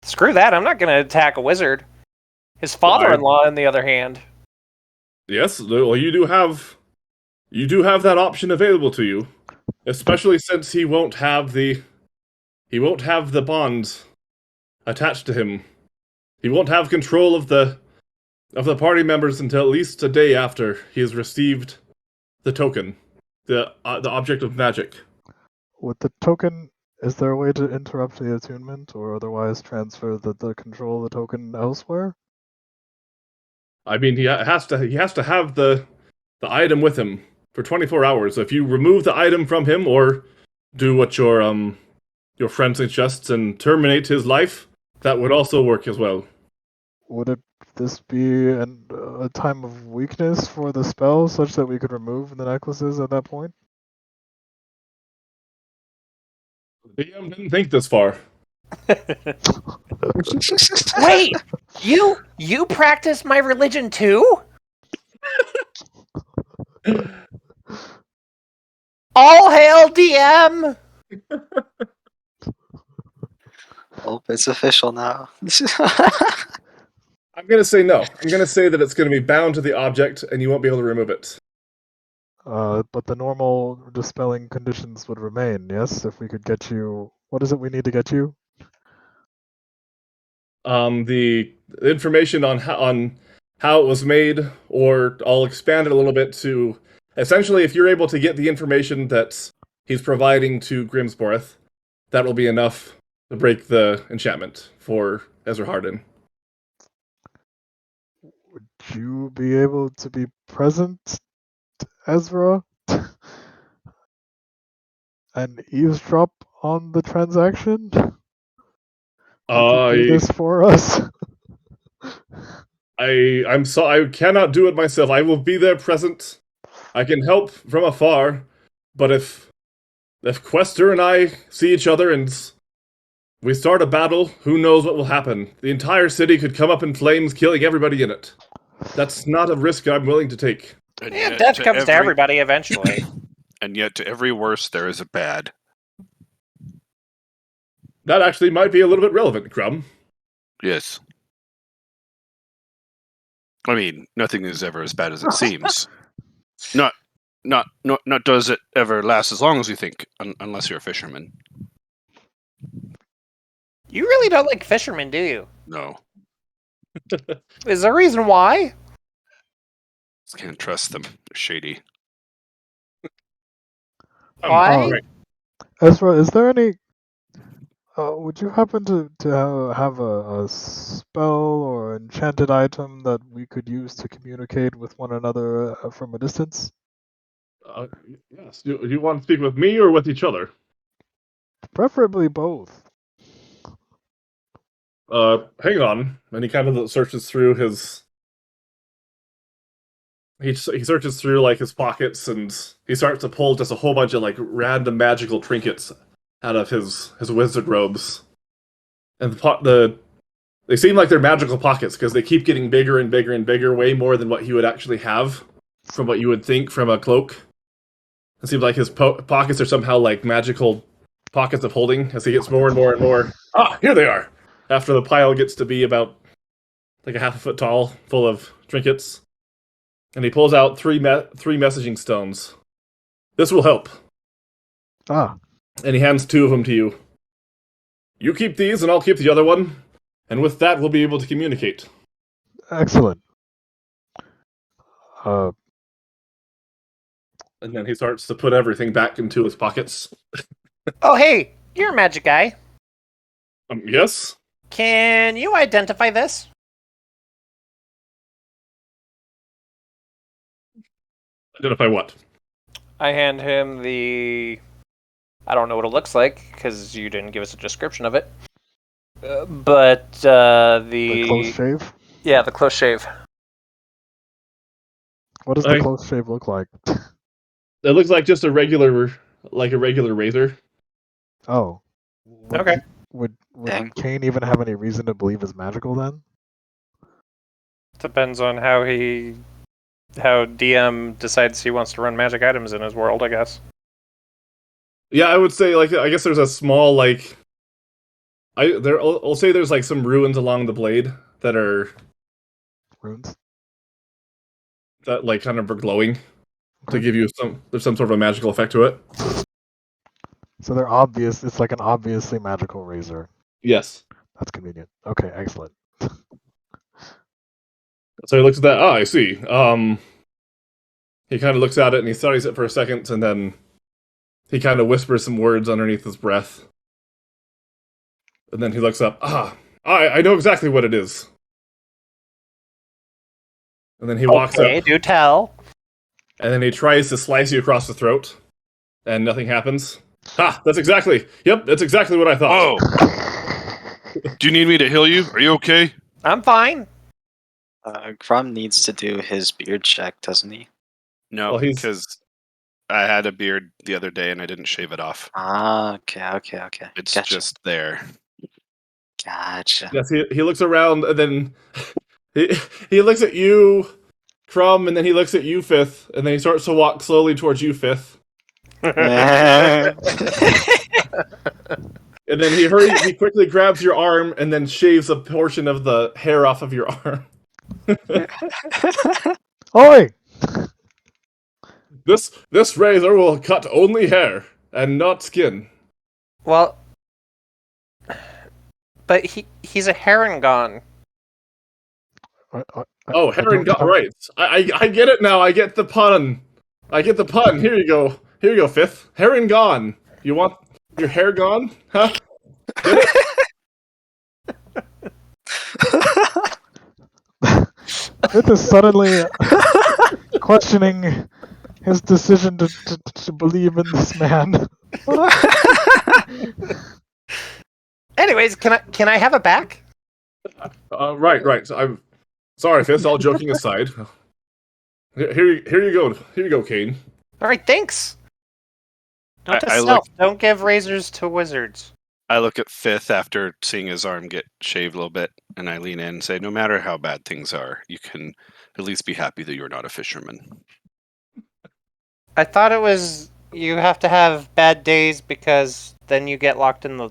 Screw that, I'm not going to attack a wizard. His father-in-law, on the other hand. Yes, well, you do have that option available to you, especially since he won't have the bonds attached to him. He won't have control of the party members until at least a day after he has received the token, the object of magic. With the token, is there a way to interrupt the attunement or otherwise transfer the control of the token elsewhere? I mean, he has to have the item with him for 24 hours. If you remove the item from him or do what your friend suggests and terminate his life, that would also work as well. Would this be a time of weakness for the spell, such that we could remove the necklaces at that point? The DM didn't think this far. Wait! You practice my religion too? All hail DM! Oh, it's official now. I'm gonna say no. I'm gonna say that it's gonna be bound to the object, and you won't be able to remove it. But the normal dispelling conditions would remain, yes? If we could get you... What is it we need to get you? The information on how it was made, or I'll expand it a little bit to essentially, if you're able to get the information that he's providing to Grimsboreth, that will be enough to break the enchantment for Ezra Harden. Would you be able to be present, Ezra? And eavesdrop on the transaction? Would you do this for us? I cannot do it myself. I will be there present. I can help from afar, but if Questar and I see each other and We start a battle, who knows what will happen? The entire city could come up in flames, killing everybody in it. That's not a risk I'm willing to take. And Yeah, yet death to comes to everybody eventually. And yet to every worst there is a bad. That actually might be a little bit relevant, Crumb. Yes. I mean, nothing is ever as bad as it seems. Not does it ever last as long as you think, unless you're a fisherman. You really don't like fishermen, do you? No, Is there a reason why? just can't trust them. They're shady. Why? Right. Ezra, is there any? Would you happen to have a spell or enchanted item that we could use to communicate with one another from a distance? Yes. Do you want to speak with me or with each other? Preferably both. Hang on. And he kind of searches through his. He searches through like his pockets and he starts to pull just a whole bunch of like random magical trinkets out of his wizard robes, and they seem like they're magical pockets because they keep getting bigger and bigger and bigger, way more than what he would actually have from what you would think from a cloak. It seems like his pockets are somehow like magical pockets of holding as he gets more and more and more. Ah, here they are! After the pile gets to be about like a half a foot tall, full of trinkets. And he pulls out three messaging stones. This will help. Ah, And he hands 2 of them to you. You keep these and I'll keep the other one. And with that, we'll be able to communicate. excellent. And then he starts to put everything back into his pockets. Oh, hey, you're a magic guy. Yes? Can you identify this? Identify what? I hand him the... I don't know what it looks like, because you didn't give us a description of it. But The close shave. Yeah, the close shave. What does the close shave look like? It looks like just a regular razor. Oh. Okay. Would Dang. Kane even have any reason to believe it's magical then? Depends on how DM decides he wants to run magic items in his world, I guess. Yeah, I would say like I guess there's a small like I'll say there's like some ruins along the blade that are Runes? that like kind of are glowing to give you there's some sort of a magical effect to it. So they're obvious. It's like an obviously magical razor. Yes. That's convenient. Okay, excellent. So he looks at that. Ah, I see. He kind of looks at it and he studies it for a second, and then he kind of whispers some words underneath his breath. And then he looks up. I know exactly what it is. And then he walks Okay, up, do tell. and then he tries to slice you across the throat, and nothing happens. That's exactly what I thought. Oh! Do you need me to heal you? Are you okay? I'm fine. Grum needs to do his beard check, doesn't he? No, Well, he's- because I had a beard the other day and I didn't shave it off. Ah, okay. It's Gotcha. just there. Gotcha. Yes, he looks around, and then he looks at you, Crumb, and then he looks at you, Fifth, and then he starts to walk slowly towards you, Fifth. And then he quickly grabs your arm and then shaves a portion of the hair off of your arm. Oi! This razor will cut only hair and not skin. Well, but he's a Harangon. Oh, Harangon, right. I get it now. I get the pun. Here you go. Fifth. Harangon. You want your hair gone? Huh? Get it? Fifth is suddenly questioning his decision to believe in this man. Anyways, can I have it back? Right. So I'm sorry, Fifth. All joking aside. Here you go. Here you go, Kane. All right, thanks. Note to I self: don't give razors to wizards. I look at Fifth after seeing his arm get shaved a little bit, and I lean in and say, no matter how bad things are, you can at least be happy that you're not a fisherman. I thought it was you have to have bad days because then you get locked in the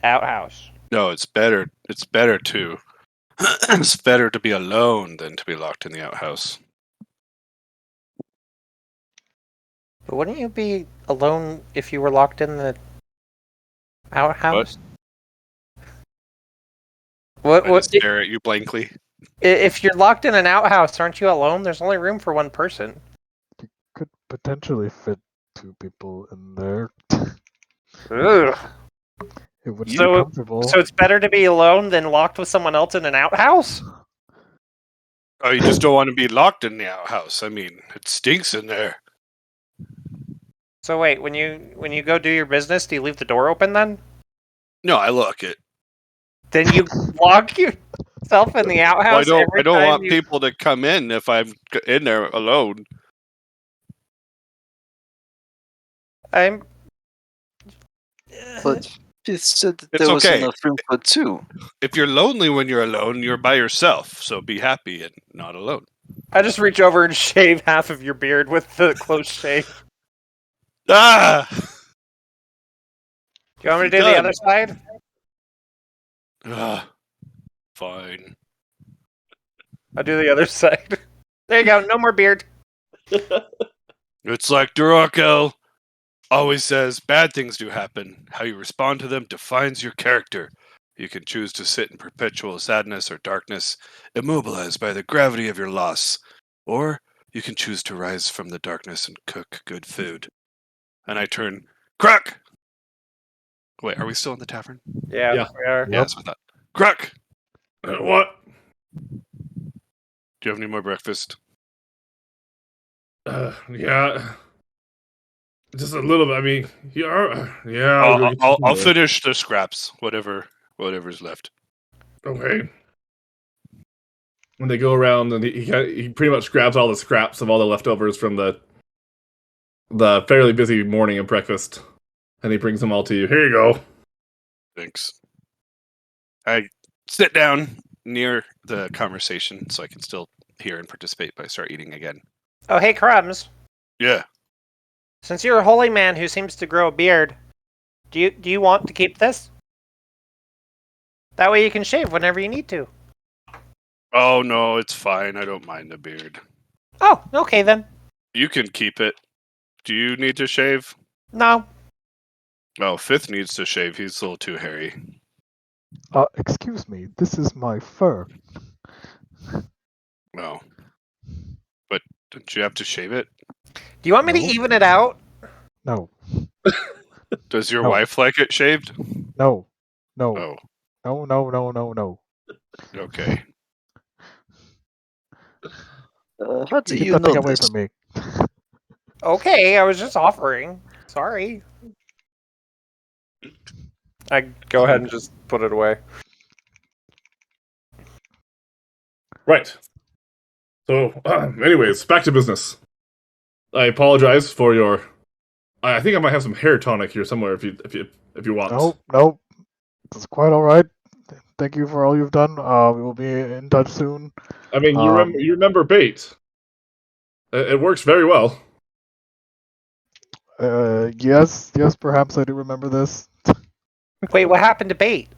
outhouse. No, it's better. It's better to. It's better to be alone than to be locked in the outhouse. But wouldn't you be alone if you were locked in the outhouse? What? I just stare at you blankly. If you're locked in an outhouse, aren't you alone? There's only room for one person. You could potentially fit 2 people in there. Ugh. It would be So- comfortable. So it's better to be alone than locked with someone else in an outhouse? Oh, you just don't want to be locked in the outhouse. I mean, it stinks in there. So wait, when you go do your business, do you leave the door open then? No, I look it. Then you lock yourself in the outhouse Well, every I don't time want you... people to come in if I'm in there alone. I'm... But you said that It's there was okay. enough room for 2. If you're lonely when you're alone, you're by yourself. So be happy and not alone. I just reach over and shave half of your beard with the close shave. Ah! Do you want me to do the Done. other side? Ah, fine. I'll do the other side. There you go, no more beard. It's like Durakel always says, bad things do happen. How you respond to them defines your character. You can choose to sit in perpetual sadness or darkness, immobilized by the gravity of your loss. Or you can choose to rise from the darkness and cook good food. And I turn, Crack! Wait, are we still in the tavern? Yeah, Yeah. we are. Yeah, that's what I thought. Crack! What? Do you have any more breakfast? Yeah. Just a little bit. I mean, yeah. I'll finish the scraps, whatever's left. Okay. When they go around, and he pretty much grabs all the scraps of all the leftovers from the fairly busy morning of breakfast, and he brings them all to you. Here you go. Thanks. I sit down near the conversation so I can still hear and participate, but I start eating again. Oh, hey, Crumbs. Yeah. Since you're a holy man who seems to grow a beard, do you want to keep this? That way you can shave whenever you need to. Oh, no, it's fine. I don't mind the beard. Oh, okay then. You can keep it. Do you need to shave? No. Oh, Fifth needs to shave. He's a little too hairy. Excuse me, this is my fur. No. But don't you have to shave it? Do you want me to No. even it out? No, Does your No. wife like it shaved? no, no, Oh, no. okay. How do Get you that know thing away this? from me. Okay, I was just offering. Sorry. I go ahead and just put it away. Right. So, anyways, back to business. I apologize for your. I think I might have some hair tonic here somewhere if you want. No, it's quite all right. Thank you for all you've done. We will be in touch soon. I mean, you remember bait. It works very well. Yes, perhaps I do remember this. Wait, what happened to Bait?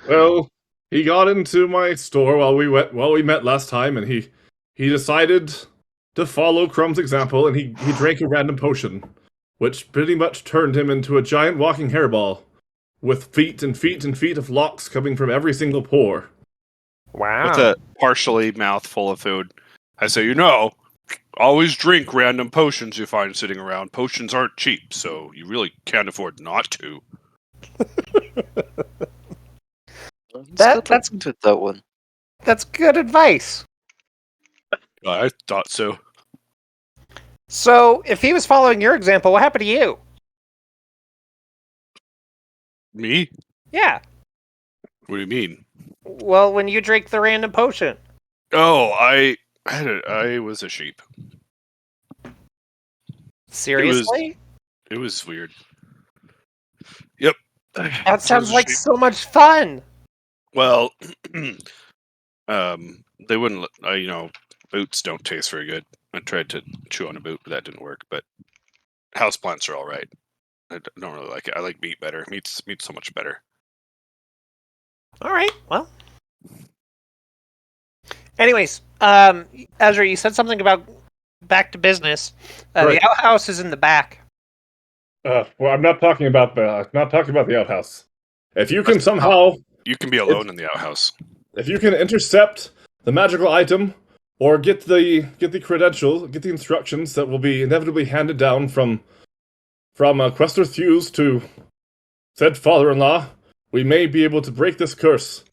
Well, he got into my store while we met last time, and he decided to follow Crumb's example, and he drank a random potion, which pretty much turned him into a giant walking hairball, with feet and feet and feet of locks coming from every single pore. Wow. With a partially mouthful of food, I say, always drink random potions you find sitting around. Potions aren't cheap, so you really can't afford not to. That's to that one. That's good advice. I thought so. So, if he was following your example, what happened to you? Me? Yeah. What do you mean? Well, when you drank the random potion. Oh, I was a sheep. Seriously? It was weird. Yep. That sounds Those are like cheap. so much fun. Well, they wouldn't. Boots don't taste very good. I tried to chew on a boot, but that didn't work. But houseplants are all right. I don't really like it. I like meat better. Meat's so much better. All right. Well. Anyways, Ezra, you said something about back to business. Right. The outhouse is in the back. Well, I'm not talking about the outhouse. If you can somehow, You can be alone in the outhouse. if you can intercept the magical item, or get the credential, get the instructions that will be inevitably handed down from Questar Thews to said father-in-law, we may be able to break this curse.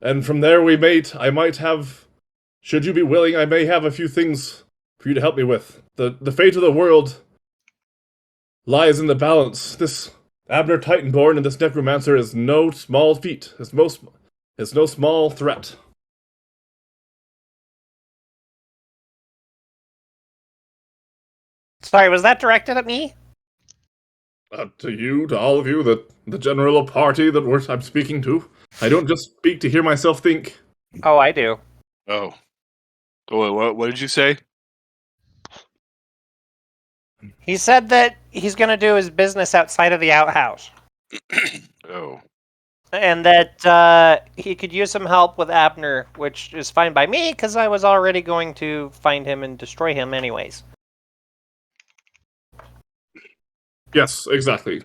And from there, I might have, should you be willing, I may have a few things for you to help me with. The fate of the world lies in the balance. This Abner Titanborn and this necromancer is no small feat. Is no small threat. Sorry, was that directed at me? To you, to all of you, the general party that I'm speaking to. I don't just speak to hear myself think. Oh, I do. Oh. What did you say? He said that he's going to do his business outside of the outhouse. Oh. And that he could use some help with Abner, which is fine by me, because I was already going to find him and destroy him anyways. Yes, exactly.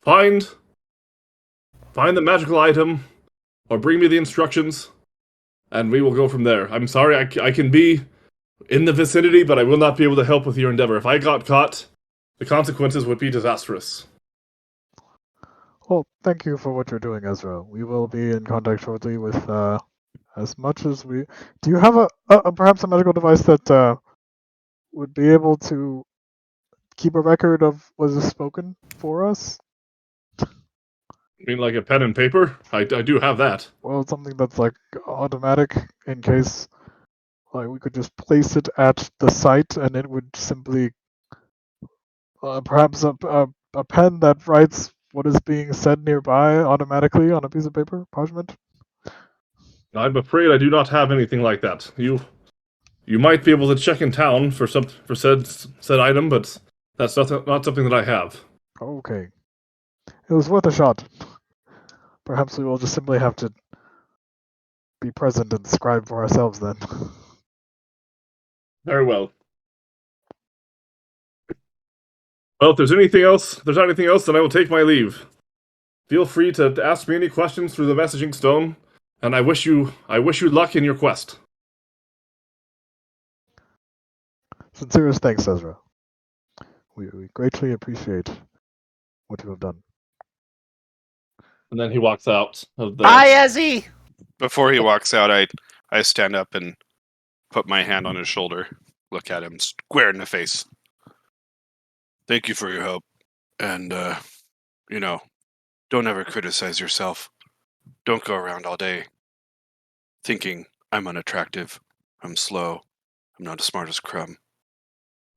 Find the magical item, or bring me the instructions, and we will go from there. I'm sorry, I can be in the vicinity, but I will not be able to help with your endeavor. If I got caught, the consequences would be disastrous. Well, thank you for what you're doing, Ezra. We will be in contact shortly with as much as we. Do you have perhaps a medical device that would be able to keep a record of what is spoken for us? I mean, like a pen and paper? I do have that. Well, something that's like automatic in case, like we could just place it at the site and it would simply, perhaps a pen that writes what is being said nearby automatically on a piece of paper, parchment. I'm afraid I do not have anything like that. You might be able to check in town for said item, but that's not something that I have. Okay, it was worth a shot. Perhaps we will just simply have to be present and describe for ourselves then. Very well. Well, if there's not anything else, then I will take my leave. Feel free to ask me any questions through the messaging stone, and I wish you luck in your quest. Sincerest thanks, Ezra. We greatly appreciate what you have done. And then he walks out of the. Bye, Ezzy! Before he walks out, I stand up and put my hand on his shoulder, look at him square in the face. Thank you for your help. And, don't ever criticize yourself. Don't go around all day thinking I'm unattractive, I'm slow, I'm not as smart as Crumb.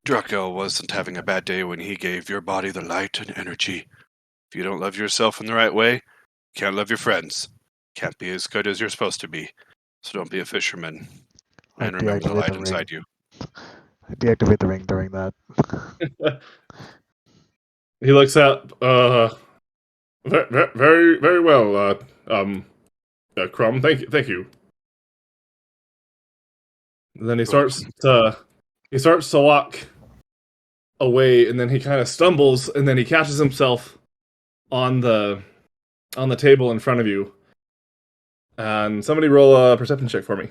Draco wasn't having a bad day when he gave your body the light and energy. If you don't love yourself in the right way, you can't love your friends. Can't be as good as you're supposed to be. So don't be a fisherman. And remember the light inside you. I deactivate the ring during that. He looks at very very well. Crumb, thank you. And then he starts to walk away, and then he kind of stumbles, and then he catches himself on the table in front of you. And somebody roll a perception check for me.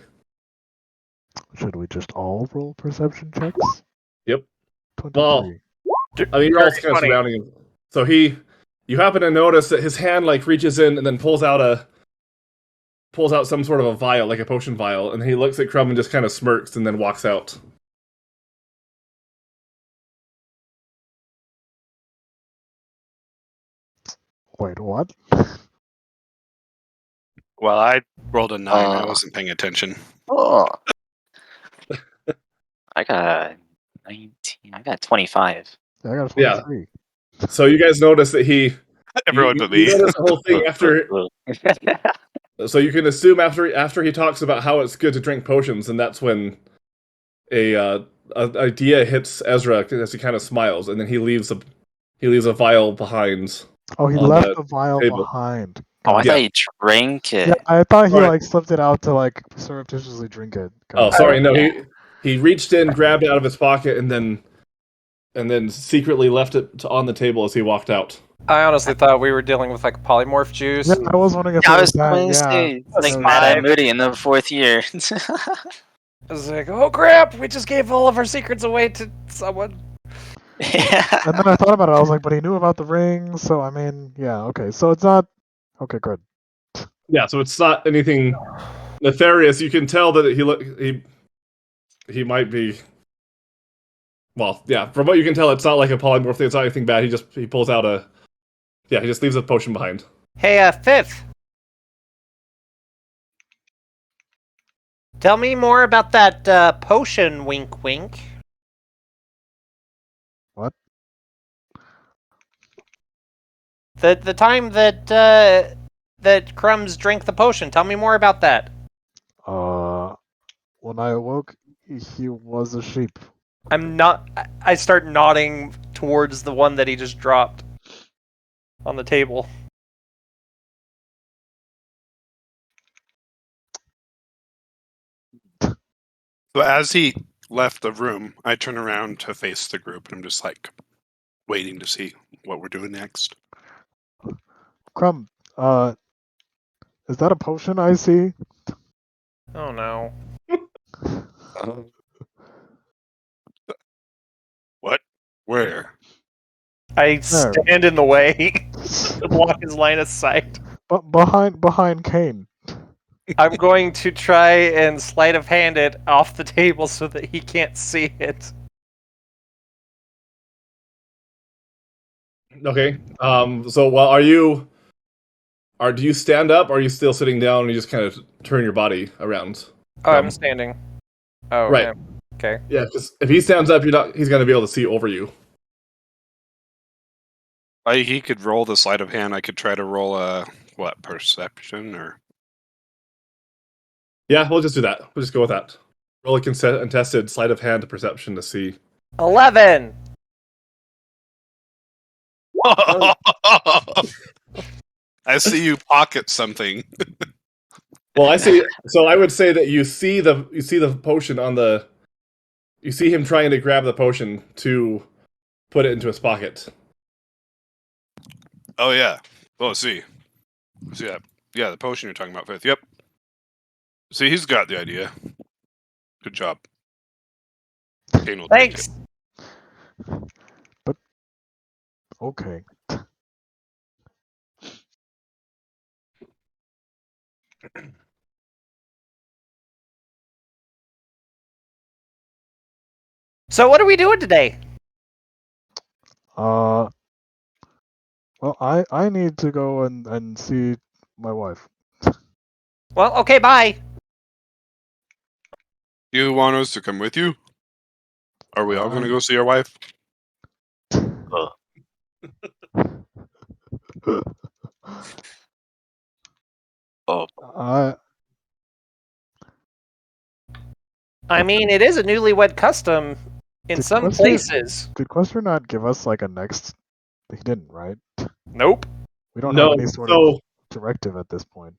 Should we just all roll perception checks? Yep. 23. Well, I mean, you're all kind of surrounding him. So you happen to notice that his hand like reaches in and then pulls out some sort of a vial, like a potion vial, and he looks at Crumb and just kind of smirks and then walks out. Wait, what? Well, I rolled a 9. I wasn't paying attention. Oh. I got 19. I got 25. I got 23. So you guys notice that he Everyone but me. You notice the whole thing after. So you can assume after he talks about how it's good to drink potions, and that's when a idea hits Ezra as he kind of smiles, and then he leaves a vial behind. Oh, he On left the the vial table. behind. Oh, I Got it. thought you drank it. Yeah, I thought he Right. like slipped it out to like surreptitiously drink it. Got Oh, it. sorry, no, Yeah. he reached in, grabbed it out of his pocket, and then secretly left it on the table as he walked out. I honestly thought we were dealing with like polymorph juice. Yeah, I was wondering if Yeah, it I was was that. going to Yeah. say, like Yeah. Mad Eye Five. Moody in the 4th year. I was like, oh crap, we just gave all of our secrets away to someone. Yeah. And then I thought about it. I was like, but he knew about the ring, so I mean, yeah, okay. So it's not. Okay, good. Yeah, so it's not anything nefarious. You can tell that he might be. Well, yeah, from what you can tell, it's not like a polymorph thing. It's not anything bad. He pulls out he just leaves a potion behind. Hey, Fifth. Tell me more about that potion, wink wink. What? The time that that Crumbs drank the potion. Tell me more about that. When I awoke, he was a sheep. I'm not. I start nodding towards the one that he just dropped on the table. So as he left the room, I turn around to face the group, and I'm just like waiting to see what we're doing next. Crumb, is that a potion I see? Oh no. What? Where? I stand in the way to block his line of sight. But behind Kane. I'm going to try and sleight of hand it off the table so that he can't see it. Okay. So, well, do you stand up? Or are you still sitting down and you just kind of turn your body around? Oh, I'm standing. Oh, Right. Okay. Yeah, because if he stands up, he's going to be able to see over you. He could roll the sleight of hand. I could try to roll a perception or. Yeah, we'll just do that. We'll just go with that. Roll a contested sleight of hand perception to see. 11. I see you pocket something. Well, I see. So I would say that you see the potion on the. You see him trying to grab the potion to put it into his pocket. Oh yeah. Oh, see. Yeah, the potion you're talking about, Fifth. Yep. See, he's got the idea. Good job. Kane will take Thanks. But okay. So what are we doing today? Well, I need to go and see my wife. Well, okay, bye. Do you want us to come with you? Are we all going to go see our wife? Oh, I mean, it is a newlywed custom in Did some Questar- places. Did Questar not give us like a next? He didn't, right? Nope. We don't No, have any sort so of directive at this point.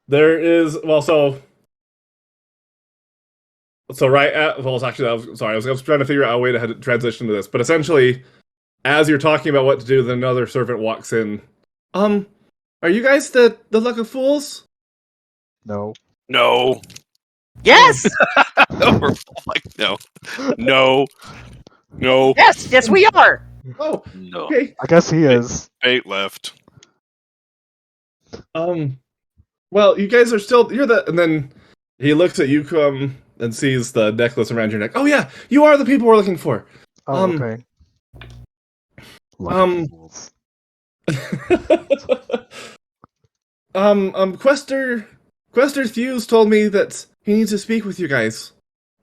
there is so right at well, it's actually I was trying to figure out a way to transition to this, but essentially, as you're talking about what to do, then another servant walks in. Are you guys the Luck of Fools? No. No. Yes. We're like, no. No. No. Yes, we are. Oh, no. okay. I guess he is. Fate left. Well, you guys are still and then he looks at you and sees the necklace around your neck. Oh yeah, you are the people we're looking for. Oh, okay. Fools. Questar's Fuse told me that he needs to speak with you guys.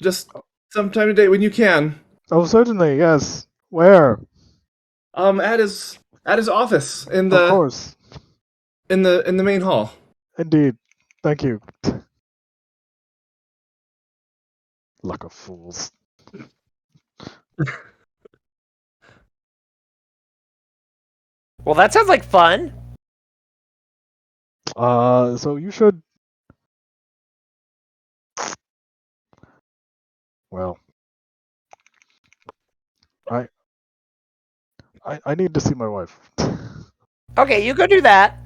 Just sometime today when you can. Oh, certainly, yes. Where? At At his office in Of the course. in the main hall. Indeed. Thank you. Luck of fools. Well, that sounds like fun. So you should. Well, I need to see my wife. Okay, you go do that.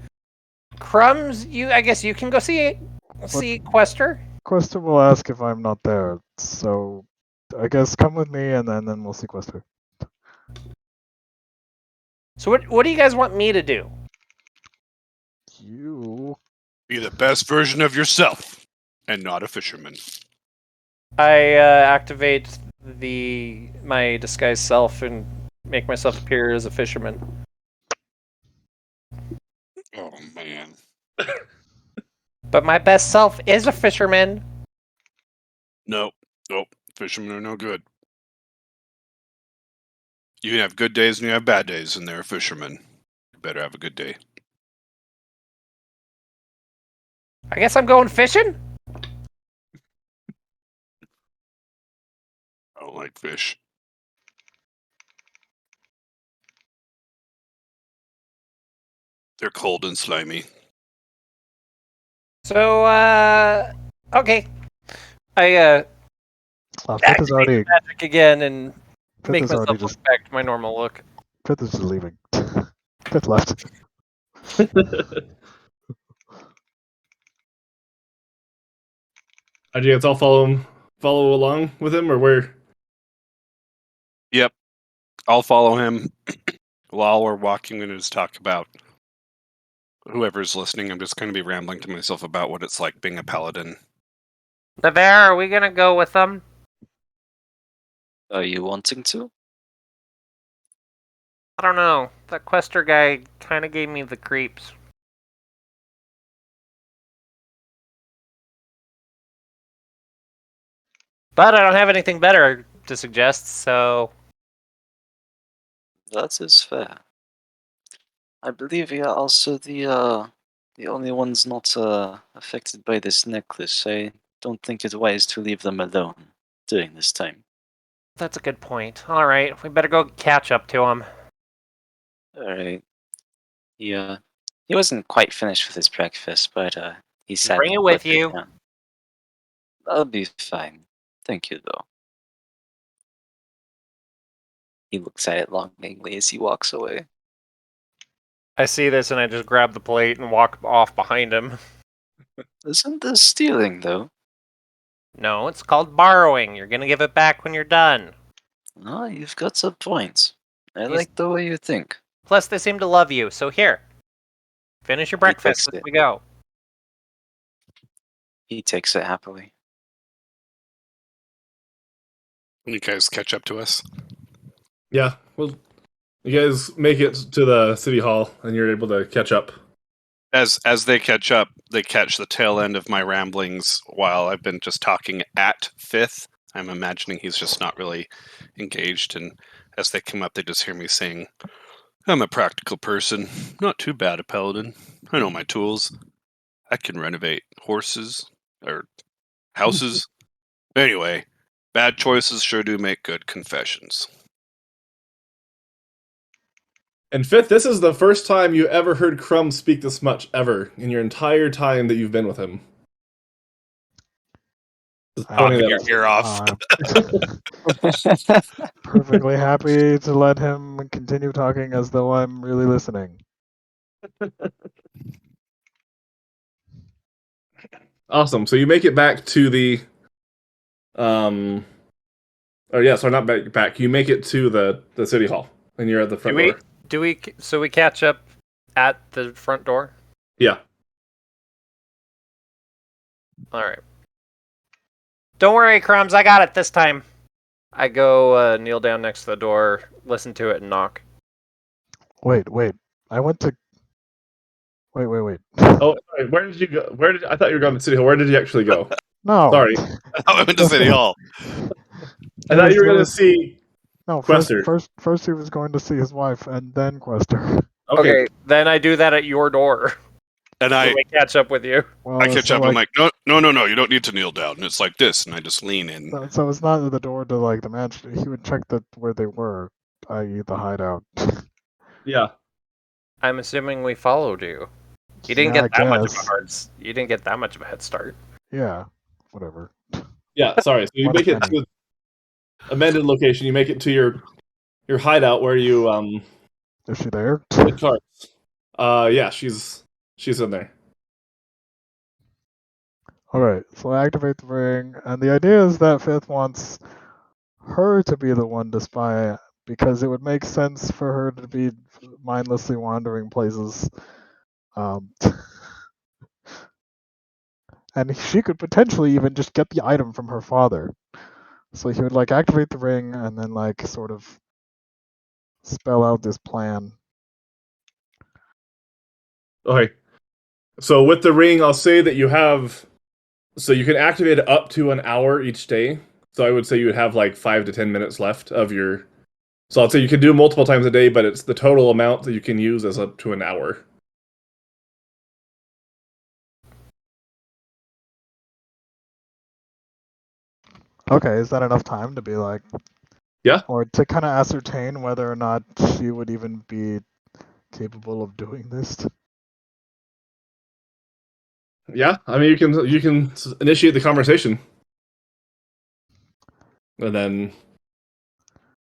Crumbs, I guess you can go see Questar. Quester will ask if I'm not there, so I guess come with me and then we'll see Quester. So what do you guys want me to do? You. Be the best version of yourself, and not a fisherman. I activate my disguise self and make myself appear as a fisherman. Oh man. But my best self is a fisherman. Nope. Fishermen are no good. You can have good days and you have bad days, and they're a fisherman. You better have a good day. I guess I'm going fishing. I don't like fish. They're cold and slimy. So okay. I Fifth is activate already. magic again and Fifth make is myself already look just. back to my normal look. Fifth is just leaving. Fifth left. Did you guys all follow along with him, or where? Yep. I'll follow him while we're walking and just talk about whoever's listening. I'm just going to be rambling to myself about what it's like being a paladin. Navarre, are we gonna go with them? Are you wanting to? I don't know. That Questar guy kind of gave me the creeps. But I don't have anything better to suggest, so That is fair. I believe we are also the only ones not affected by this necklace. I don't think it's wise to leave them alone during this time. that's a good point. All right, we better go catch up to him. Alright. He wasn't quite finished with his breakfast, but he sat Bring it and with put it you. down. That'll be fine. Thank you, though. He looks at it longingly as he walks away. I see this and I just grab the plate and walk off behind him. Isn't this stealing, though? No, it's called borrowing. You're gonna give it back when you're done. No, you've got some points. I He's- like the way you think. Plus, they seem to love you, so here. Finish your breakfast takes as it. we go. He takes it happily. You guys catch up to us? Yeah, well, you guys make it to the city hall, and you're able to catch up. As they catch up, they catch the tail end of my ramblings while I've been just talking at Fifth. I'm imagining he's just not really engaged, and as they come up, they just hear me saying, I'm a practical person, not too bad a paladin. I know my tools. I can renovate horses, or houses. Anyway, bad choices sure do make good confessions. And Fifth, this is the first time you ever heard Crumb speak this much ever in your entire time that you've been with him. Just pointing Talking that your out. ear off. Perfectly happy to let him continue talking as though I'm really listening. Awesome. So you make it back to the not back. You make it to the city hall, and you're at the front door. So we catch up at the front door? Yeah. All right. Don't worry, Crumbs. I got it this time. I go kneel down next to the door, listen to it, and knock. Wait. I went to. Wait. Oh, sorry. Where did you go? I thought you were going to the city hall. Where did you actually go? No. Sorry. I went to City Hall. I thought you were going to see No, Questar. first he was going to see his wife and then Quester. Okay, then I do that at your door And when I we catch up with you. Well, I catch so up. I'm like, no, you don't need to kneel down. And it's like this, and I just lean in. so it's not the door to like the mansion. He would check where they were, i.e., the hideout. Yeah. I'm assuming we followed you. You didn't Yeah, I get that much of a guess. You didn't get that much of a head start. Yeah, whatever. Yeah, sorry. So you One of make it many. to amended location. You make it to your hideout where you Is she there? the carts. Yeah, she's in there. Alright, so I activate the ring, and the idea is that Fifth wants her to be the one to spy because it would make sense for her to be mindlessly wandering places. Um, and she could potentially even just get the item from her father. So he would like activate the ring and then like sort of spell out this plan. Okay. So with the ring, I'll say that you have. So you can activate it up to an hour each day. So I would say you would have like 5 to 10 minutes left of your. So I'd say you can do multiple times a day, but it's the total amount that you can use is up to an hour. Okay, is that enough time to be like, Yeah. or to kind of ascertain whether or not she would even be capable of doing this? Yeah. I mean, you can initiate the conversation, and then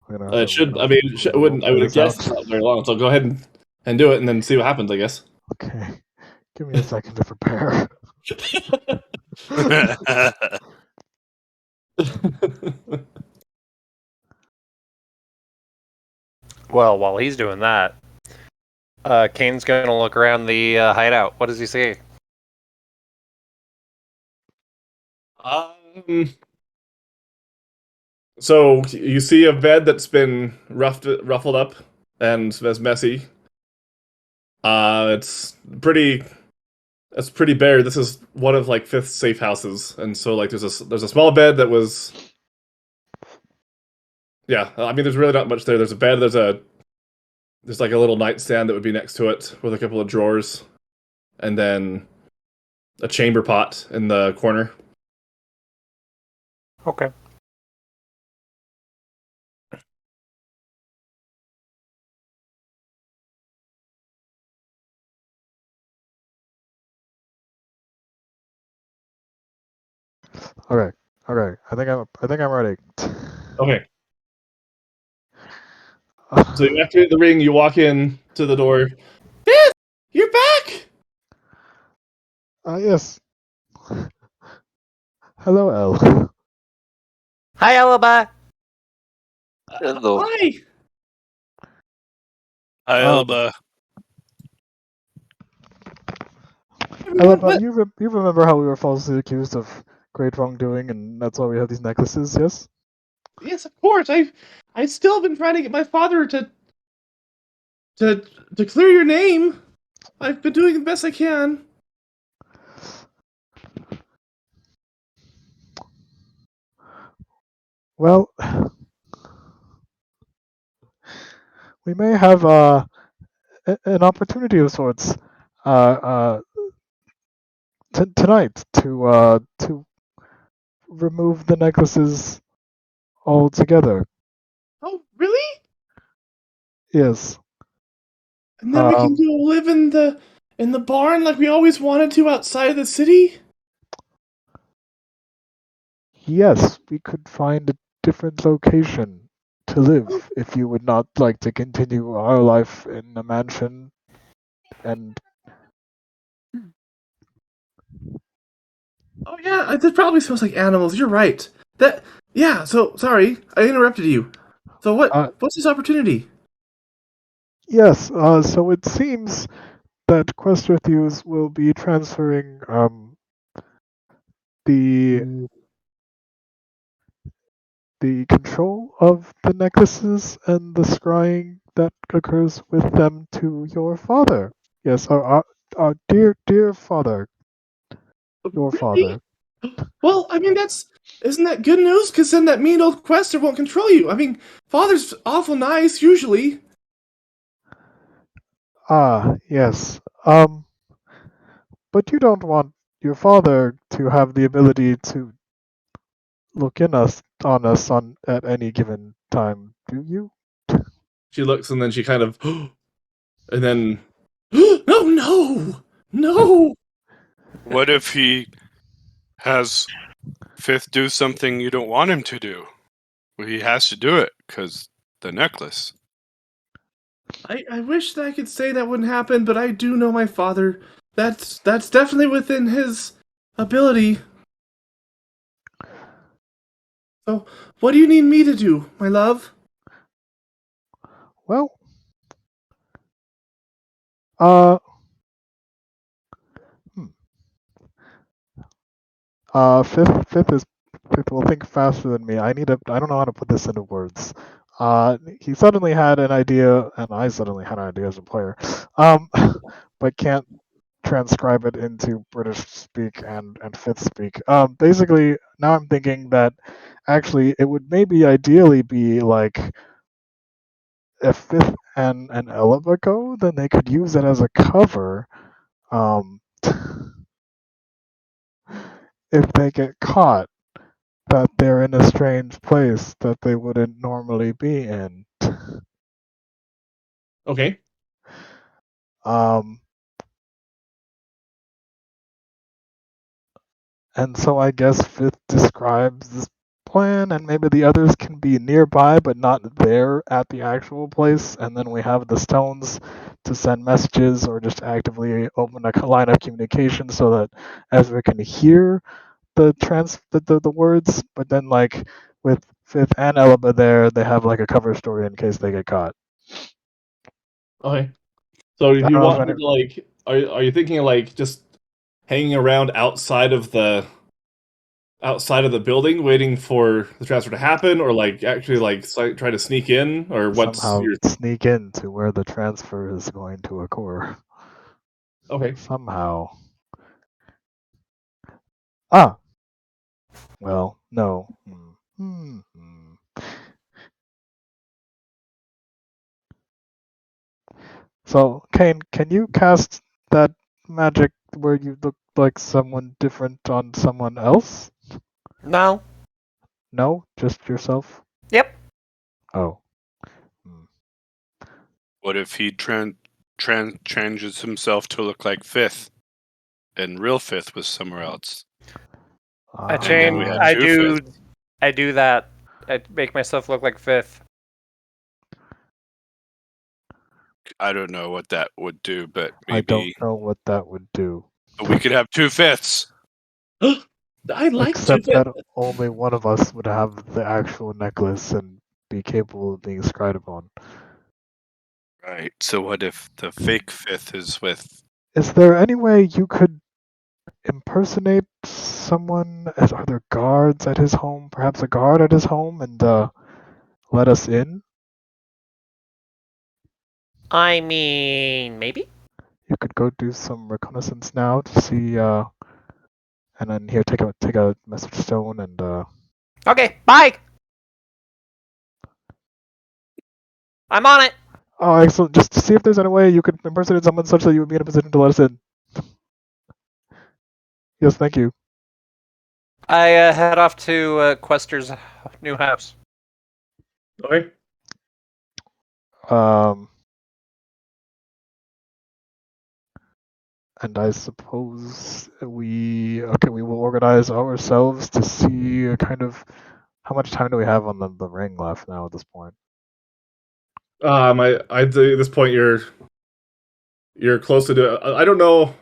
We're gonna it should. I have mean, to it wouldn't. I would have this out. guessed not very long. So go ahead and do it, and then see what happens. I guess. Okay, give me a second to prepare. Well, while he's doing that, Kane's going to look around the hideout. What does he see? So you see a bed that's been ruffled up and is messy. It's pretty bare. This is one of like fifth safe houses, and so like there's a small bed that was. Yeah, I mean, there's really not much there. There's a bed. There's like a little nightstand that would be next to it with a couple of drawers, and then a chamber pot in the corner. Okay. Okay, okay. I think I'm ready. Okay. So you activate the ring. You walk in to the door. Fifth, you're back. Yes. Hello, Elle. Hi, Alibi. Hello. Hi. Hi, Elba. Elba, you remember how we were falsely accused of great wrongdoing, and that's why we have these necklaces? Yes. Yes, of course. I've still been trying to get my father to to clear your name. I've been doing the best I can. Well, we may have an opportunity of sorts tonight to remove the necklaces altogether. Oh, really? Yes. And then we can go live in the barn like we always wanted to outside of the city? Yes, we could find a different location to live if you would not like to continue our life in a mansion and Oh yeah, it probably smells like animals. You're right. Yeah, so sorry, I interrupted you. So what's this opportunity? yes, so it seems that Questar will be transferring the the control of the necklaces and the scrying that occurs with them to your father. Yes, our dear father, your Really? father. Well, I mean isn't that good news? Because then that mean old Quester won't control you. I mean, father's awful nice usually. Ah, yes. But you don't want your father to have the ability to look in us on us on at any given time, do you? She looks and then she kind of, and then, no, no, no. What if he has Fifth do something you don't want him to do? Well, he has to do it because the necklace. I wish that I could say that wouldn't happen, but I do know my father. That's definitely within his ability. So, what do you need me to do, my love? Well, uh, hmm. Fifth will think faster than me. I don't know how to put this into words. He suddenly had an idea, and I suddenly had an idea as a player. But can't transcribe it into British speak and Fifth speak. Basically, now I'm thinking that actually it would maybe ideally be like if Fifth and Eleva go, then they could use it as a cover. Um, if they get caught, that they're in a strange place that they wouldn't normally be in. Okay. Um, and so I guess Fifth describes this plan, and maybe the others can be nearby but not there at the actual place, and then we have the stones to send messages or just actively open a line of communication so that Ezra can hear the words, but then like with Fifth and Elba there, they have like a cover story in case they get caught. Okay. So, do I you don't know if want me any, to like? Are you thinking of like just hanging around outside of the building, waiting for the transfer to happen, or like actually like try to sneak in, or what's somehow your? sneak into where the transfer is going to occur. Okay. Somehow. Ah, well, no. So, Kane, can you cast that magic where you look like someone different on someone else? No. No, just yourself? Yep. Oh. Hmm. What if he changes himself to look like Fifth, and real Fifth was somewhere else, I and then we change. had I two do. Fifths? I do that. I make myself look like Fifth. I don't know what that would do, but I don't maybe know what that would do. we could have two Fifths. I like to Except that only one of us would have the actual necklace and be capable of being scryed upon. Right. So what if the fake Fifth is with? Is there any way you could impersonate someone? Are there guards at his home? Perhaps a guard at his home and let us in? I mean, maybe. You could go do some reconnaissance now to see, and then here take a message stone and Okay. Bye. I'm on it. oh, excellent! Just to see if there's any way you could impersonate someone such that you would be in a position to let us in. Yes, thank you. I head off to Questar's new house. Okay. Um, and I suppose we will organize ourselves to see kind of how much time do we have on the ring left now at this point. I'd say at this point you're close to do it. I don't know.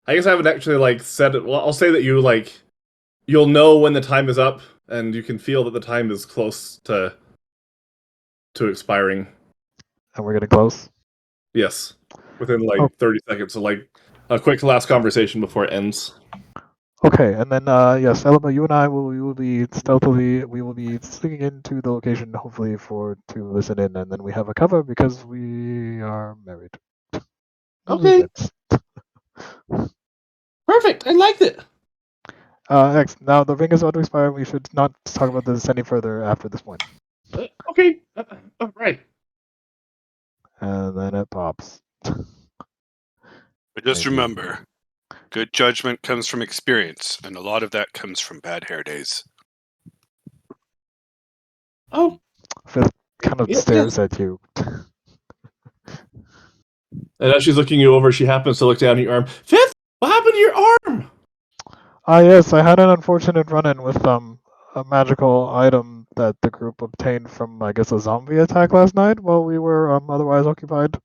I guess I haven't actually like said it. Well, I'll say that you'll know when the time is up, and you can feel that the time is close to expiring. And we're getting close. Yes, within Oh, like 30 seconds. So like a quick last conversation before it ends. okay, and then yes, Elma, you and I we will be stealthily we will be sneaking into the location hopefully to listen in, and then we have a cover because we are married. Okay, perfect. I liked it. Next, now the ring is about to expire. We should not talk about this any further after this point. Okay, all right. And then it pops. But just Maybe. remember, good judgment comes from experience, and a lot of that comes from bad hair days. Oh, Fifth kind of yes. stares at you. And as she's looking you over, she happens to look down at your arm. Fifth, what happened to your arm? Ah, yes, I had an unfortunate run-in with a magical item that the group obtained from, I guess, a zombie attack last night while we were otherwise occupied.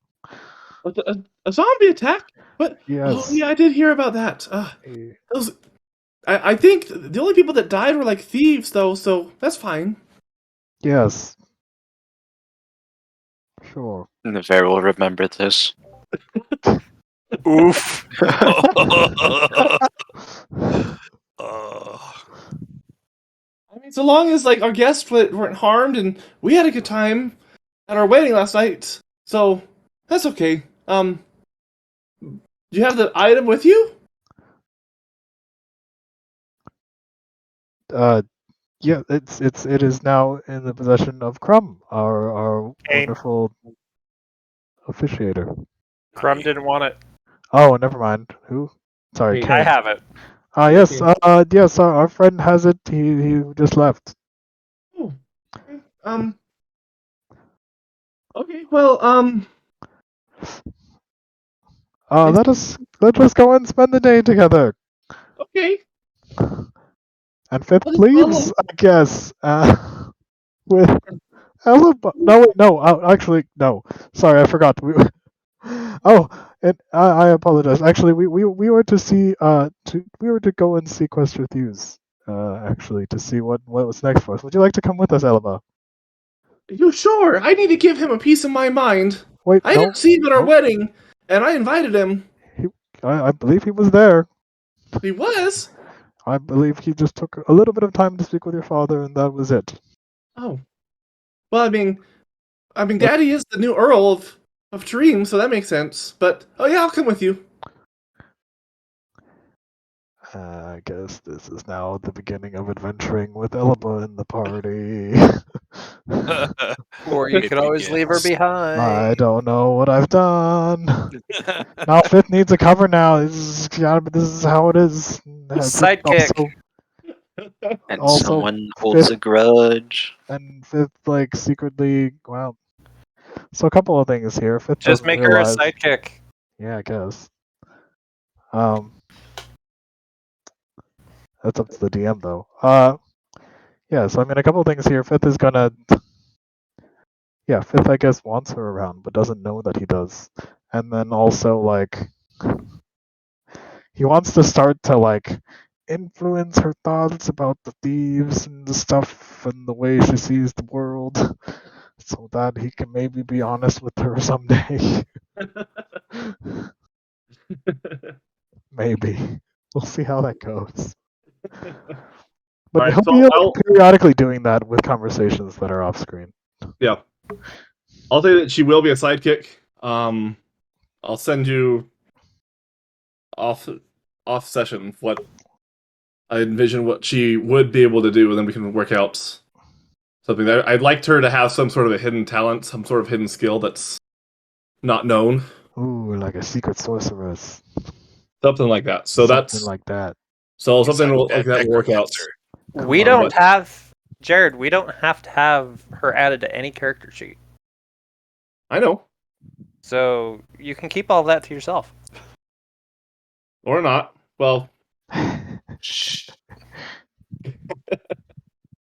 A zombie attack? What? Oh, Yes. yeah, I did hear about that. Eh, Those, I think the only people that died were like thieves, though, so that's fine. Yes. Sure. Never will remember this. Oof. I mean, so long as like our guests weren't harmed and we had a good time at our wedding last night, so that's okay. Do you have the item with you? Yeah, it is now in the possession of Crumb, our Kane. wonderful officiator. Crumb didn't want it. Oh, never mind. Who? Sorry, Kane. Kane. I have it. Yes, Kane. yes, our friend has it. He just left. Oh, okay. Okay. Well, Let us go and spend the day together. okay. And Fifth I'll just leaves, follow. I guess. With Ella. No, wait, no. Actually, no. Sorry, I forgot. Oh, and I apologize. Actually, we were to see we were to go and see Questar Thews. Actually, to see what was next for us. Would you like to come with us, Elba? You sure? I need to give him a piece of my mind. Wait, I no. didn't see him at our No. wedding, and I invited him. I believe he was there. He was. I believe he just took a little bit of time to speak with your father, and that was it. Oh. Well, I mean, But- Daddy is the new Earl of Dream, so that makes sense. But oh yeah, I'll come with you. I guess this is now the beginning of adventuring with Elba in the party. Or you It could always leave her begins. behind. I don't know what I've done. Now Fifth needs a cover now. This is how it is. Fifth Sidekick. And Also, someone holds a grudge. and Fifth like secretly, well. So a couple of things here. Fifth Just doesn't make her a realize. sidekick. Yeah, I guess. That's up to the DM though. Yeah. So I mean, a couple of things here. Fifth is gonna. Yeah, Fifth I guess wants her around, but doesn't know that he does. And then also like, he wants to start to like influence her thoughts about the thieves and the stuff and the way she sees the world, so that he can maybe be honest with her someday. Maybe. We'll see how that goes. But Alright, he'll so be like, I'll periodically doing that with conversations that are off screen. yeah. I'll say that she will be a sidekick. I'll send you off session what I envision what she would be able to do, and then we can work out something that I'd like her to have some sort of a hidden talent, some sort of hidden skill that's not known. Ooh, like a secret sorceress. Something like that. So Something like that. something Like like that will work out. necromancer. We don't have Jared. We don't have to have her added to any character sheet, I know. so you can keep all that to yourself. Or not. Well, Shh.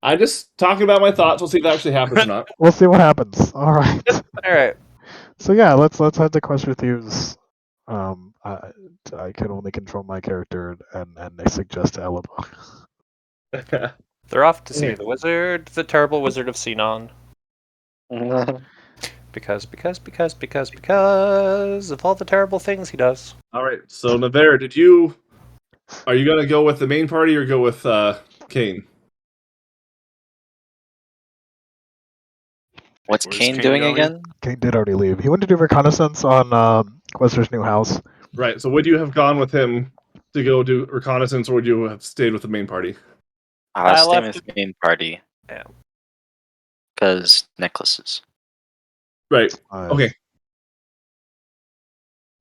I'm just talking about my thoughts. We'll see if that actually happens or not. We'll see what happens. All right. All right. So yeah, let's head to Questar Thews. I can only control my character, and I suggest Elba. They're off to see Yeah. the wizard, the terrible wizard of Sinon. Because of all the terrible things he does. All right. So Navarre, are you gonna go with the main party or go with Kane? What's Where's Kane Kane doing going? again? Kane did already leave. He went to do reconnaissance on Questar's new house. Right. So would you have gone with him to go do reconnaissance, or would you have stayed with the main party? I'll stay left with main party. Yeah. Because necklaces. Right. Okay.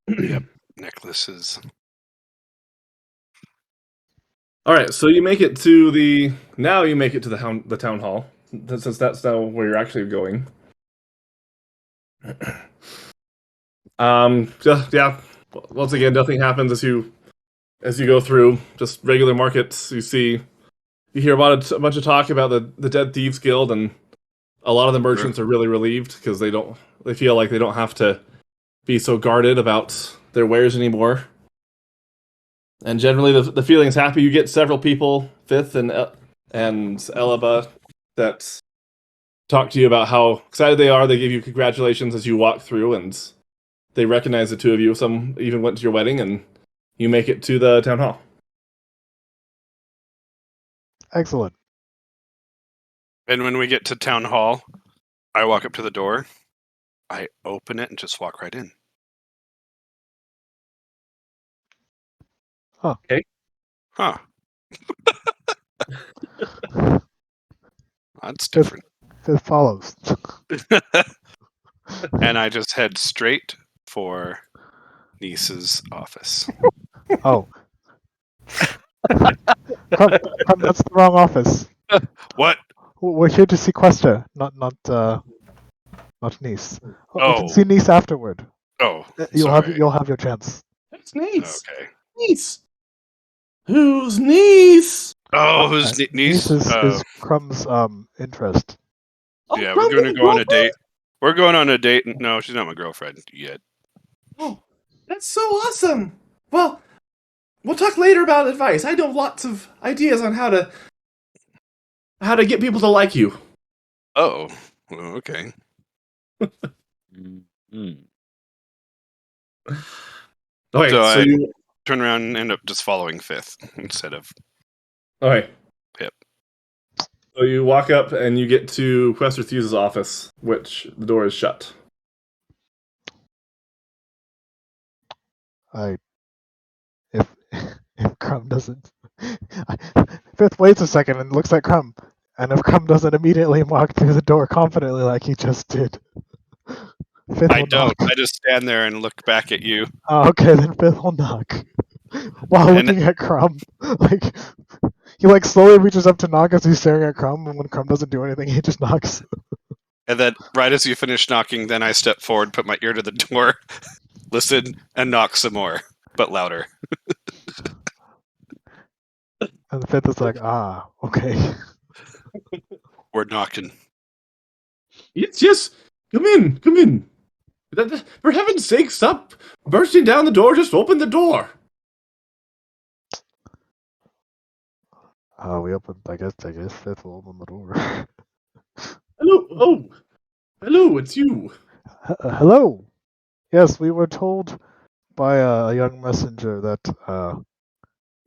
Yep. necklaces. All right, so you make it to the town hall, since that's now where you're actually going. Yeah. Once again, nothing happens as you go through. Just regular markets. You hear about a bunch of talk about the Dead Thieves Guild, and a lot of the merchants are really relieved because they feel like they don't have to be so guarded about their wares anymore. And generally, the feeling is happy. You get several people, Fifth and Elaba, that talk to you about how excited they are. They give you congratulations as you walk through, and they recognize the two of you. Some even went to your wedding, and you make it to the town hall. Excellent. And when we get to town hall, I walk up to the door, I open it, and just walk right in. Huh. Okay. Huh. That's different. Fifth follows. And I just head straight for niece's office. Oh. Crumb, that's the wrong office. What? We're here to see Questar, not Nice. We Oh. can see Nice afterward. Oh, You'll sorry. have your chance. That's nice. Okay. Niece. Who's niece? Oh, who's niece? is Crumb's interest. Oh, Yeah, Crumb we're going to and go on a Grumble? date. We're going on a date. No, she's not my girlfriend yet. Oh, that's so awesome. Well, we'll talk later about advice. I know lots of ideas on how to get people to like you. Oh, well, okay. Mm. Okay, So I you turn around and end up just following Fifth instead of. okay. Yep. So you walk up and you get to Questar Thews' office, which the door is shut. If Crumb doesn't, Fifth waits a second and looks at Crumb, and if Crumb doesn't immediately walk through the door confidently like he just did, Fifth I will don't. knock. I just stand there and look back at you. Oh, okay, then Fifth will knock while And- looking at Crumb. Like he slowly reaches up to knock as he's staring at Crumb, and when Crumb doesn't do anything, he just knocks. And then, right as you finish knocking, then I step forward, put my ear to the door, listen, and knock some more, but louder. And Fifth is like, okay. We're knocking. Yes. Come in. For heaven's sake, stop bursting down the door. Just open the door. We opened. I guess Fifth will open the door. Hello. Oh, hello. It's you. Hello. Yes, we were told by a young messenger that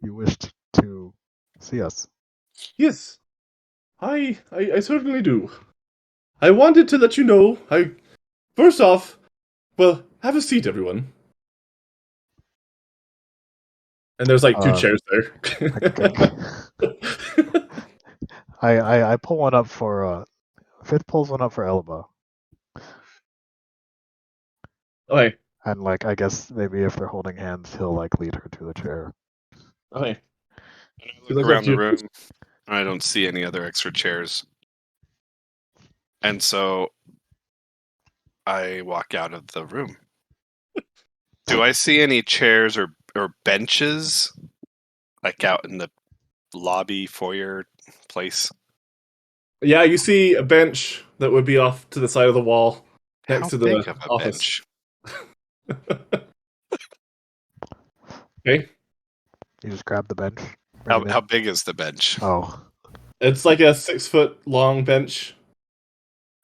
you wished to see us. Yes. I certainly do. I wanted to let you know. First off, well, have a seat, everyone. And there's like two chairs there. I pull one up for Fifth pulls one up for Elba. Okay. And I guess maybe if they're holding hands, he'll lead her to the chair. Okay. And I look around the room, and I don't see any other extra chairs. And so I walk out of the room. Do I see any chairs or benches out in the lobby foyer place? Yeah, you see a bench that would be off to the side of the wall next to the big of a office. bench? Okay. You just grab the bench. How big is the bench? Oh. It's like a 6-foot long bench.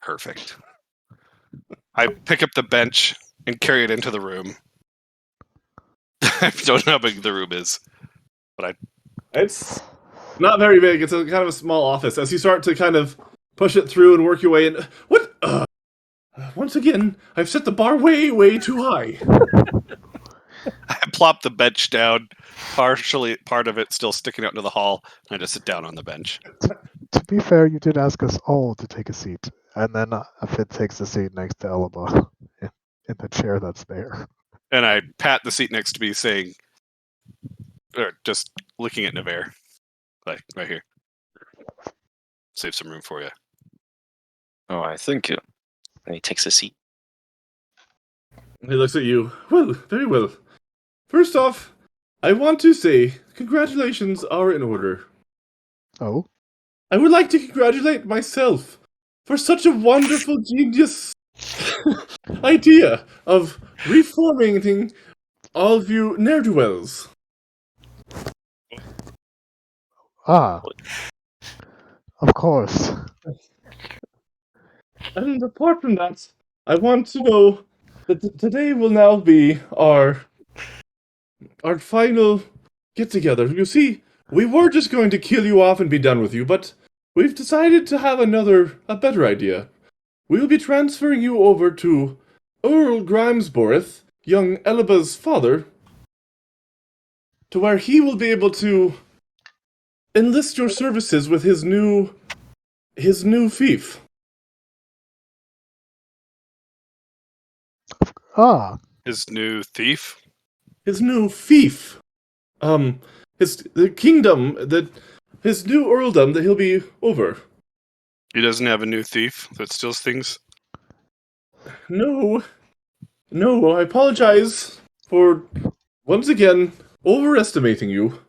Perfect. I pick up the bench and carry it into the room. I don't know how big the room is, but It's not very big. It's a kind of a small office. As you start to kind of push it through and work your way in, what? Once again, I've set the bar way, way too high. I plop the bench down, part of it still sticking out into the hall, and I just sit down on the bench. To be fair, you did ask us all to take a seat, and then Fifth takes a seat next to Elba in the chair that's there. And I pat the seat next to me, saying, or just looking at Nevere, like right here. Save some room for you. Oh, I thank you. And he takes a seat. He looks at you. Well, very well. First off, I want to say congratulations are in order. Oh, I would like to congratulate myself for such a wonderful genius idea of reforming all of you ne'er-do-wells. ah, of course. And apart from that, I want to know that today will now be our final get-together. You see, we were just going to kill you off and be done with you, but we've decided to have a better idea. We'll be transferring you over to Earl Grimesboreth, young Eliba's father, to where he will be able to enlist your services with his new fief. Ah, His new thief. His new fief. The kingdom his new earldom that he'll be over. He doesn't have a new thief that steals things. No, I apologize for once again overestimating you.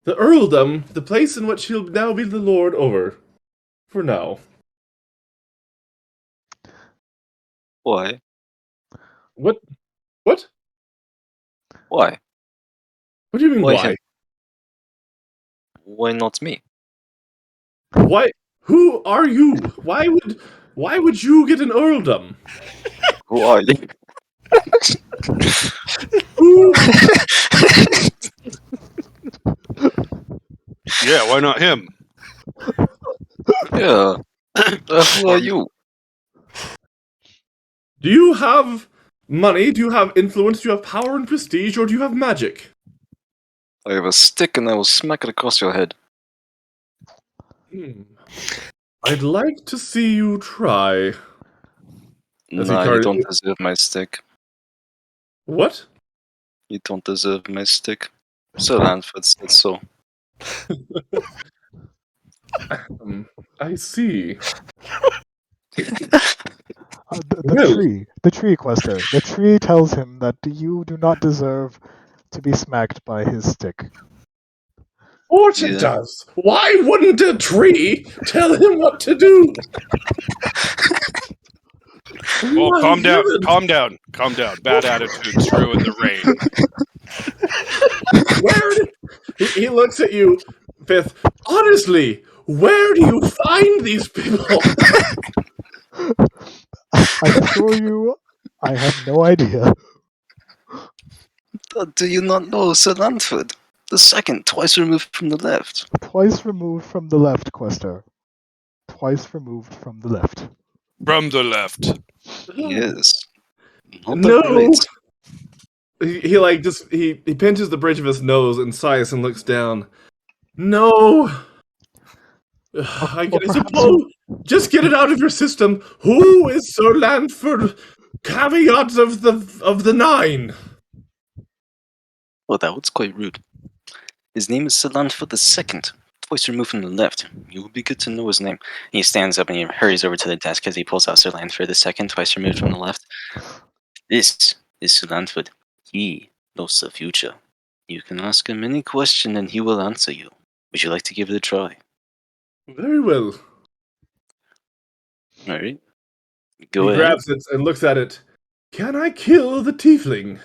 The earldom, the place in which he'll now be the lord over, for now. Why? What? What? Why? What do you mean? Why Why? him? Why not me? Why? Who are you? Why would you get an earldom? Who are you? Who? Yeah, why not him? Yeah. Who are you? Do you have money? Do you have influence? Do you have power and prestige? Or do you have magic? I have a stick and I will smack it across your head. I'd like to see you try. As he Nah, you carded- don't deserve my stick. What? You don't deserve my stick. Sir Lanford said so. I see. the tree, Questar. The tree tells him that you do not deserve to be smacked by his stick. Of course it Yeah. does. Why wouldn't a tree tell him what to do? Oh, My calm down, heavens. calm down. Bad attitudes ruin the rain. He looks at you, Fifth. Honestly, where do you find these people? I assure you, I have no idea. Do you not know Sir Lanford? The second, twice removed from the left. Twice removed from the left, Questar. Twice removed from the left. From the left. Yes. Not No. that great. He pinches the bridge of his nose and sighs and looks down. No. I Or perhaps suppose. Just get it out of your system. Who is Sir Lanford? Caveat of the nine. Well, that was quite rude. His name is Sir Lanford the second, twice removed from the left. You would be good to know his name. He stands up and he hurries over to the desk as he pulls out Sir Lanford the second, twice removed from the left. This is Sir Lanford. He knows the future. You can ask him any question and he will answer you. Would you like to give it a try? Very well. Alright. He Go ahead. grabs it and looks at it. Can I kill the tiefling?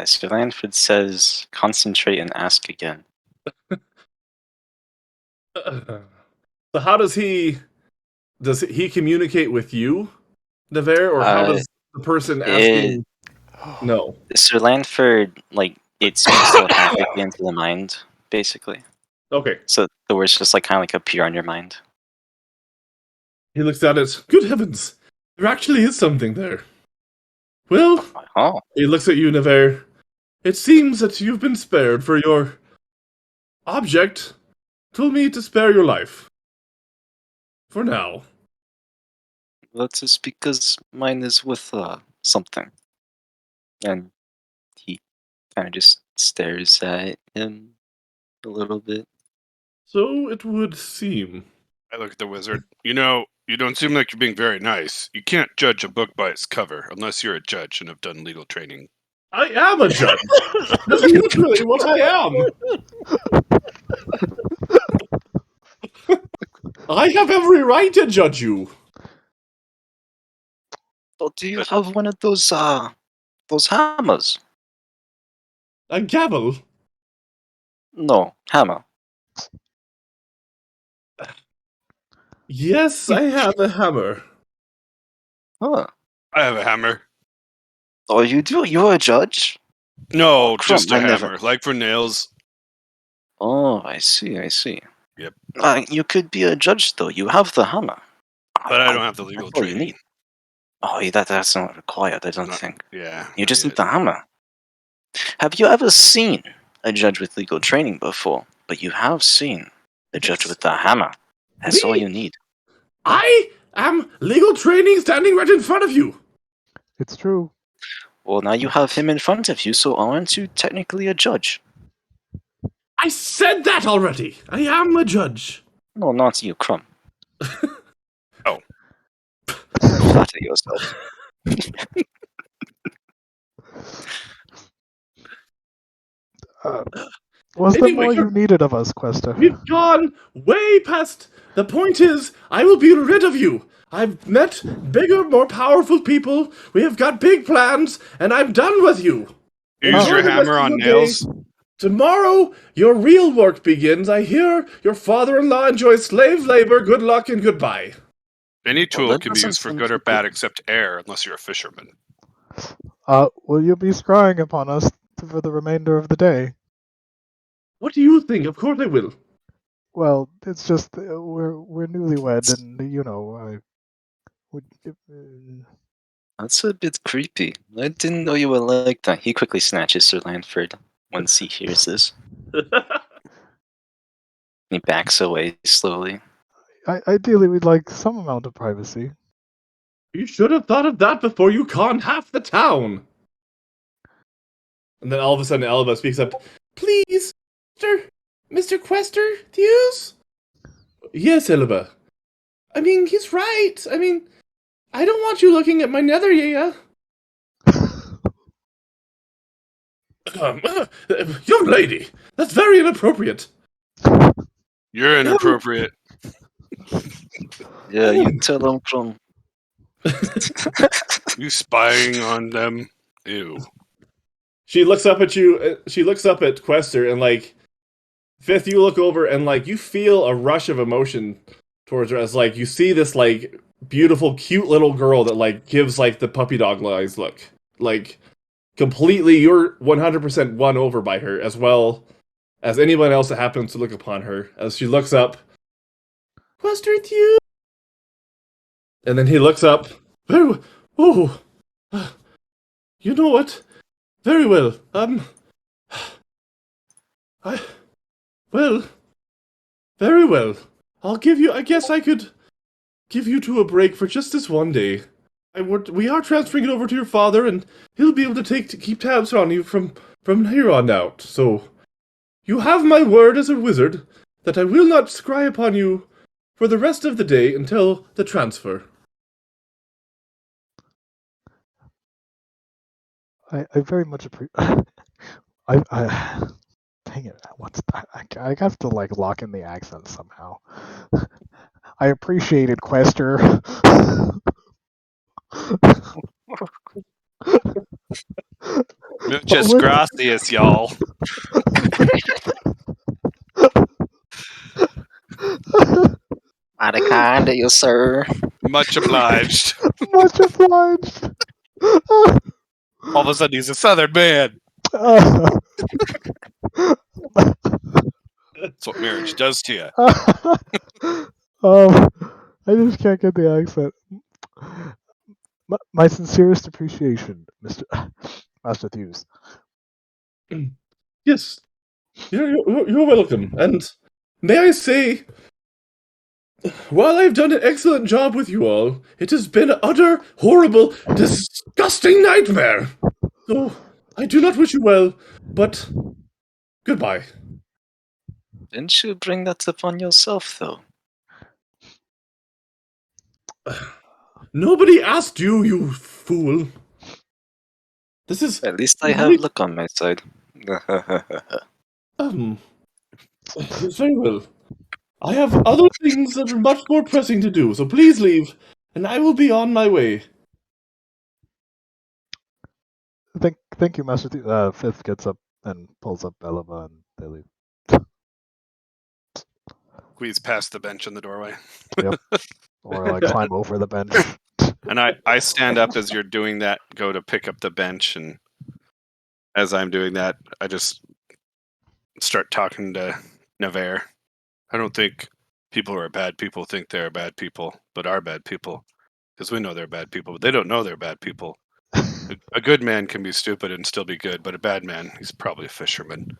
Sir Lanford says, concentrate and ask again. So how does he communicate with you, Nevere, or how does the person asking? No. Sir Lanford, it speaks telepathically into the mind, basically. Okay. So the words just kind of appear on your mind. He looks at it. Good heavens! There actually is something there. Well, Oh, he looks at you, Nevere. It seems that you've been spared, for your object told me to spare your life. For now. That is because mine is with something. And he kind of just stares at him a little bit. So it would seem. I look at the wizard. You know, you don't seem like you're being very nice. You can't judge a book by its cover unless you're a judge and have done legal training. I am a judge. That's literally what I am. I have every right to judge you. Oh, do you have one of those hammers? A gavel. No, hammer. Yes, I have a hammer. Huh. I have a hammer. Oh, you do? You're a judge? No, Oh, crumb, just a I never- hammer, like for nails. Oh, I see. Yep. You could be a judge, though. You have the hammer. But I don't have the legal That's all you training. need. Oh, that's not required, I don't think. Yeah. You just not need the hammer. Have you ever seen a judge with legal training before? But you have seen a judge Yes. with the hammer. That's all Me? you need. I am legal training standing right in front of you. It's true. Well, now you have him in front of you, so aren't you technically a judge? I said that already. I am a judge. No, not you, Crumb. Oh. Flatter yourself. Was there Anyway, more you needed of us, Questar? We've gone way past. The point is, I will be rid of you. I've met bigger, more powerful people. We have got big plans, and I'm done with you. Use Enjoy your the rest hammer of on your nails. day. Tomorrow, your real work begins. I hear your father-in-law enjoys slave labor. Good luck and goodbye. Any tool that can be doesn't used for sound good or too bad good. except air, unless you're a fisherman. Will you be scrying upon us for the remainder of the day? What do you think? Of course I will. Well, it's just we're newlywed, and you know, I would. That's a bit creepy. I didn't know you were like that. He quickly snatches Sir Lanford once he hears this. He backs away slowly. Ideally, we'd like some amount of privacy. You should have thought of that before you conned half the town. And then all of a sudden, Elba speaks up. Please, Mr. Questar, Thews? Yes, Elba. I mean, he's right. I mean, I don't want you looking at my nether, yeah. Young lady, that's very inappropriate. You're inappropriate. Yeah, you tell him, Crumb. You spying on them? Ew. She looks up at you. She looks up at Questar, and like, Fifth, you look over, and like, you feel a rush of emotion towards her as like you see this like beautiful, cute little girl that like gives like the puppy dog eyes look. Like, completely, you're 100% won over by her, as well as anyone else that happens to look upon her. As she looks up, Questar, Thews. And then he looks up. Very oh, you know what? Very well. Well, very well. I'll give you. I guess I could give you two a break for just this one day. We are transferring it over to your father, and he'll be able to keep tabs on you from here on out. So, you have my word as a wizard that I will not scry upon you for the rest of the day until the transfer. I very much appreciate. Dang it! What's that? I have to like lock in the accent somehow. I appreciated Questar. Muchas With- gracias, y'all. Mighty kind of you, sir. Much obliged. Much obliged. All of a sudden, he's a southern man. That's what marriage does to you. I just can't get the accent. My sincerest appreciation, Master Thews. Yes, you're welcome. And may I say While I've done an excellent job with you all, it has been an utter, horrible, disgusting nightmare. So, I do not wish you well, but goodbye. Didn't you bring that upon yourself, though? Nobody asked you, you fool. This is At least I have luck on my side. um very well. I have other things that are much more pressing to do, so please leave, and I will be on my way. Thank you, Master. Fifth gets up and pulls up Belaba, and they leave. Squeeze past the bench in the doorway. Yep. Or like climb over the bench. And I stand up as you're doing that, go to pick up the bench, and as I'm doing that, I just start talking to Navarre. I don't think people who are bad people think they're bad people, but are bad people. Because we know they're bad people, but they don't know they're bad people. A good man can be stupid and still be good, but a bad man, he's probably a fisherman.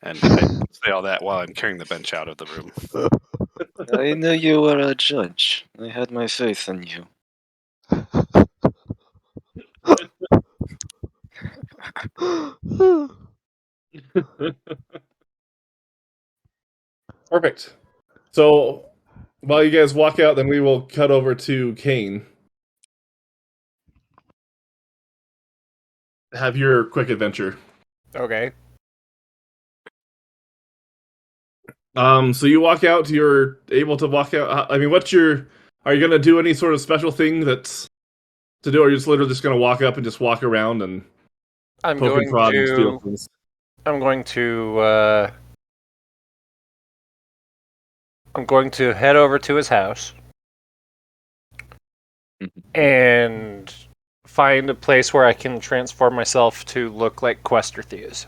And I say all that while I'm carrying the bench out of the room. I knew you were a judge. I had my faith in you. Perfect. So, while you guys walk out, then we will cut over to Kane. Have your quick adventure. Okay. So you walk out. You're able to walk out. I mean, what's your? Are you gonna do any sort of special thing that's to do, or are you just literally just gonna walk up and just walk around and I'm poke and going prod and steal to. things? I'm going to. I'm going to head over to his house and find a place where I can transform myself to look like Questar Theus.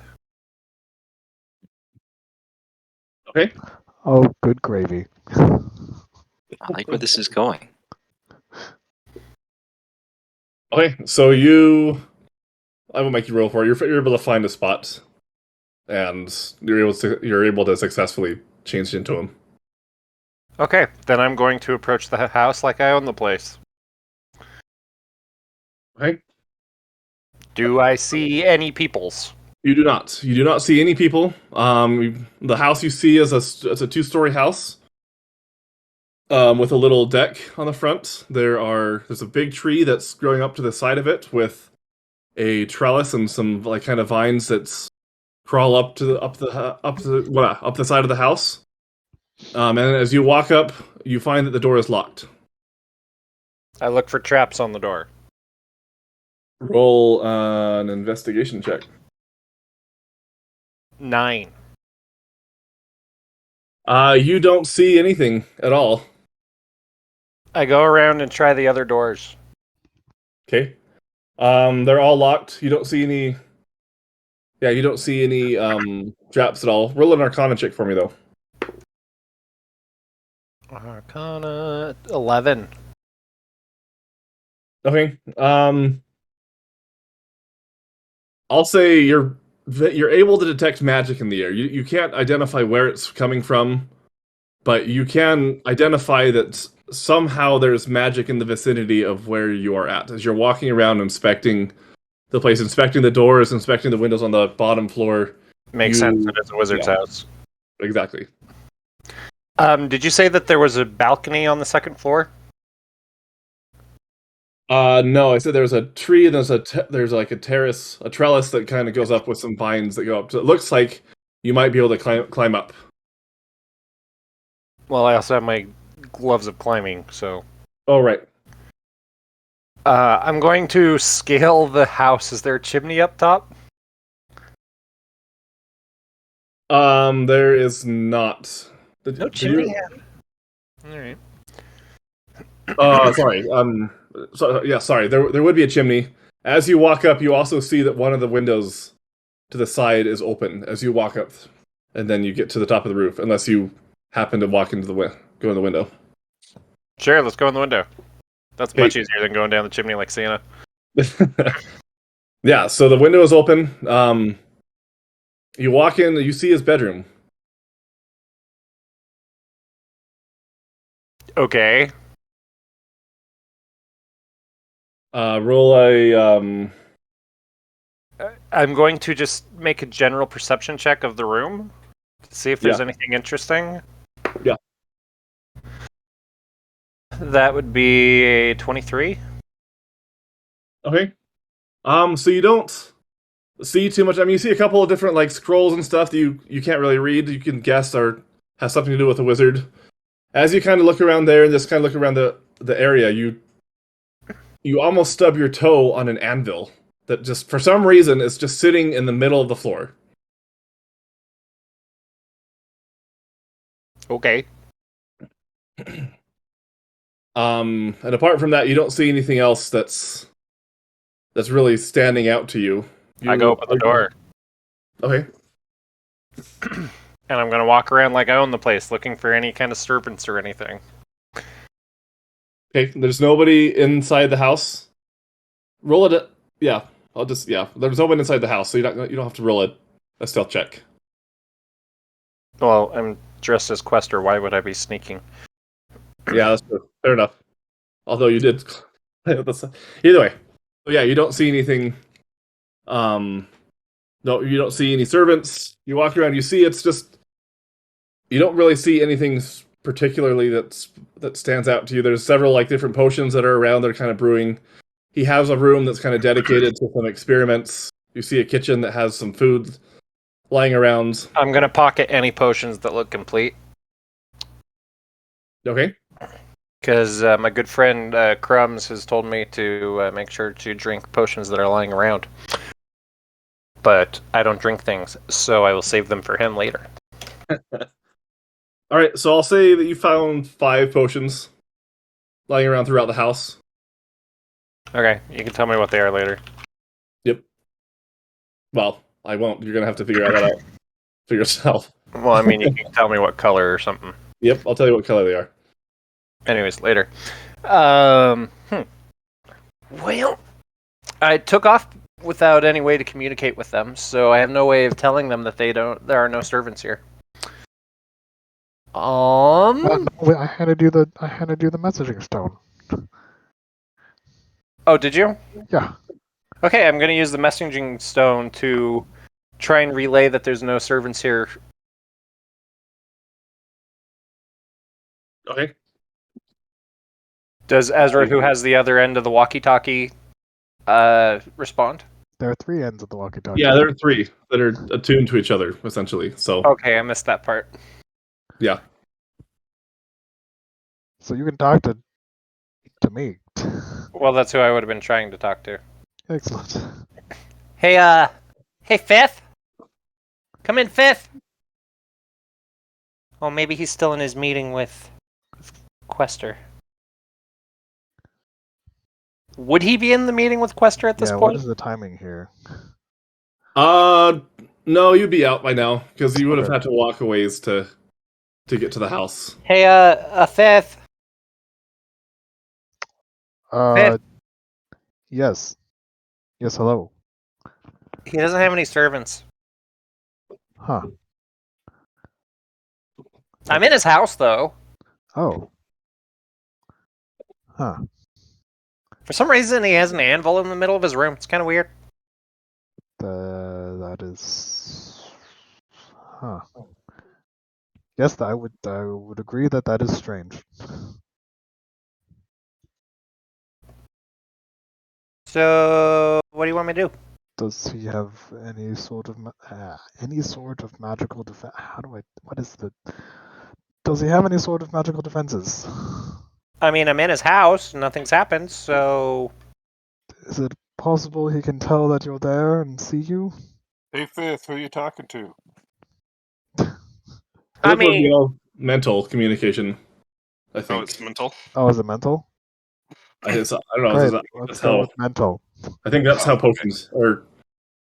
Okay. Oh, good gravy. I like where this is going. Okay. So you, I will make you roll for it. You're able to find a spot, and you're able to successfully change into him. Okay, then I'm going to approach the house like I own the place. Okay. Do I see any peoples? You do not. You do not see any people. The house you see is it's a 2-story house. With a little deck on the front. There's a big tree that's growing up to the side of it with a trellis and some like kind of vines that crawl up the side of the house. And as you walk up, you find that the door is locked. I look for traps on the door. Roll an investigation check. 9. You don't see anything at all. I go around and try the other doors. Okay. They're all locked. You don't see any. Yeah, you don't see any traps at all. Roll an Arcana check for me though. Arcana 11. Okay. I'll say you're able to detect magic in the air. You can't identify where it's coming from, but you can identify that somehow there's magic in the vicinity of where you are at. As you're walking around inspecting the place, inspecting the doors, inspecting the windows on the bottom floor. Makes sense that it's a wizard's house. Exactly. Did you say that there was a balcony on the second floor? No, I said there's a tree and there's like a terrace, a trellis that kind of goes up with some vines that go up. So it looks like you might be able to climb up. Well, I also have my gloves of climbing, so... Oh, right. I'm going to scale the house. Is there a chimney up top? There is not. No chimney. Alright. Sorry. Sorry. There would be a chimney. As you walk up, you also see that one of the windows to the side is open as you walk up, and then you get to the top of the roof. Unless you happen to walk into go in the window. Sure, let's go in the window. That's Okay. much easier than going down the chimney like Santa. Yeah. So the window is open. You walk in. You see his bedroom. Okay. Roll a I'm going to just make a general perception check of the room to see if there's Yeah. anything interesting. Yeah. That would be a 23. Okay. So you don't see too much. I mean, you see a couple of different like scrolls and stuff that you can't really read. You can guess or has something to do with a wizard. As you kind of look around there and just kind of look around the area, you almost stub your toe on an anvil that just for some reason is just sitting in the middle of the floor. Okay. And apart from that, you don't see anything else that's really standing out to you. I go open the door. Okay. And I'm going to walk around like I own the place, looking for any kind of serpents or anything. Okay. There's nobody inside the house. Roll it. Yeah. There's no one inside the house, so you don't have to roll a stealth check. Well, I'm dressed as Questar. Why would I be sneaking? Yeah, that's true. Fair enough. Although you did. Either way. So yeah, you don't see anything. No, you don't see any servants. You walk around. You see it's just. You don't really see anything particularly that stands out to you. There's several like different potions that are around. They're kind of brewing. He has a room that's kind of dedicated to some experiments. You see a kitchen that has some food lying around. I'm going to pocket any potions that look complete. Okay. Because my good friend Crumbs has told me to make sure to drink potions that are lying around. But I don't drink things, so I will save them for him later. All right, so I'll say that you found 5 potions lying around throughout the house. Okay, you can tell me what they are later. Yep. Well, I won't. You're gonna have to figure that out for yourself. Well, I mean, you can tell me what color or something. Yep, I'll tell you what color they are. Anyways, later. Well, I took off without any way to communicate with them, so I have no way of telling them that there are no servants here. No, I had to do the messaging stone. Oh, did you? Yeah. Okay, I'm going to use the messaging stone to try and relay that there's no servants here. Okay. Does Ezra, who has the other end of the walkie-talkie, respond? There are 3 ends of the walkie-talkie. Yeah, there are 3 that are attuned to each other, essentially. So, Okay, I missed that part. yeah. So you can talk to me. Well, that's who I would have been trying to talk to. Excellent. Hey, Fifth? Come in, Fifth! Oh, maybe he's still in his meeting with Questar. Would he be in the meeting with Questar at this point? What is the timing here? No, you'd be out by now because you would have Okay. had to walk a ways to get to the house. Hey, Fifth. Fifth. Yes. Yes, hello. He doesn't have any servants. Huh. I'm in his house, though. Oh. Huh. For some reason, he has an anvil in the middle of his room. It's kind of weird. That is... Huh. Yes, I would agree that is strange. So, what do you want me to do? Does he have any sort of magical defense? Does he have any sort of magical defenses? I mean, I'm in his house. Nothing's happened, so... Is it possible he can tell that you're there and see you? Hey, Fifth, who are you talking to? I This would be mean... all mental communication, I Oh, think. it's mental. Oh, is it mental? I don't know. Great. That's Let's go how with mental. I think that's how Okay. potions or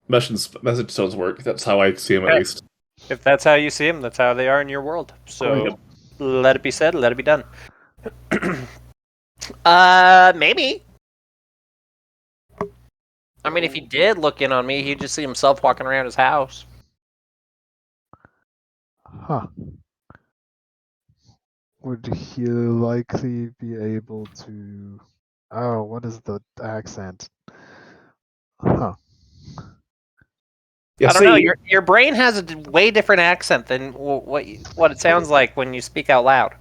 message stones work. That's how I see them, at Yeah. least. If that's how you see them, that's how they are in your world. So, let it be said, let it be done. Maybe. I mean, if he did look in on me, he'd just see himself walking around his house. Huh. would he likely be able to? Oh, what is the accent? Huh. Yeah, I don't know. see, Your brain has a way different accent than what it sounds like when you speak out loud.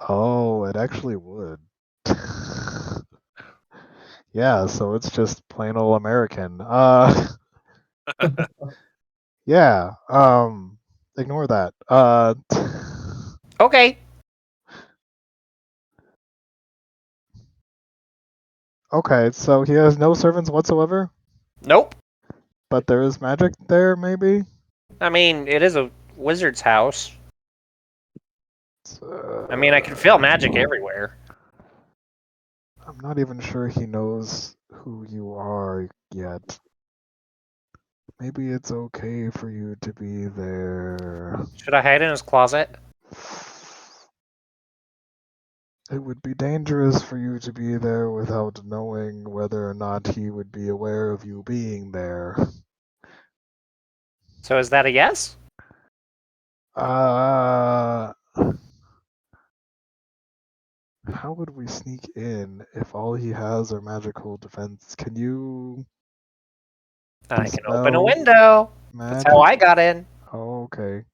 Oh, it actually would. Yeah, so it's just plain old American. Yeah. Ignore that. Okay. Okay, so he has no servants whatsoever, Nope. but there is magic there, maybe. I mean, it is a wizard's house. I mean, I can feel magic everywhere. I'm not even sure he knows who you are yet. Maybe it's okay for you to be there. Should I hide in his closet? It would be dangerous for you to be there without knowing whether or not he would be aware of you being there. So is that a yes? How would we sneak in if all he has are magical defense? Can you I can open a dispel window. That's magic? how I got in. Oh, okay.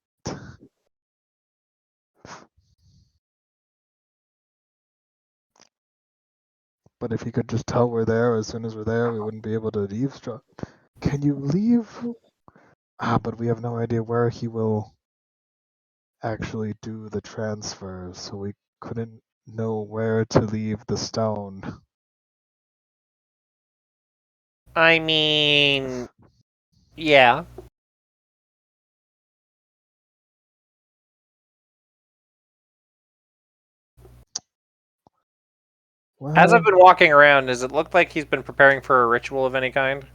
But if he could just tell we're there as soon as we're there, we wouldn't be able to eavesdrop. Can you leave? But we have no idea where he will actually do the transfer, so we couldn't know where to leave the stone. I mean, yeah. As I've Well, been walking around, does it look like he's been preparing for a ritual of any kind?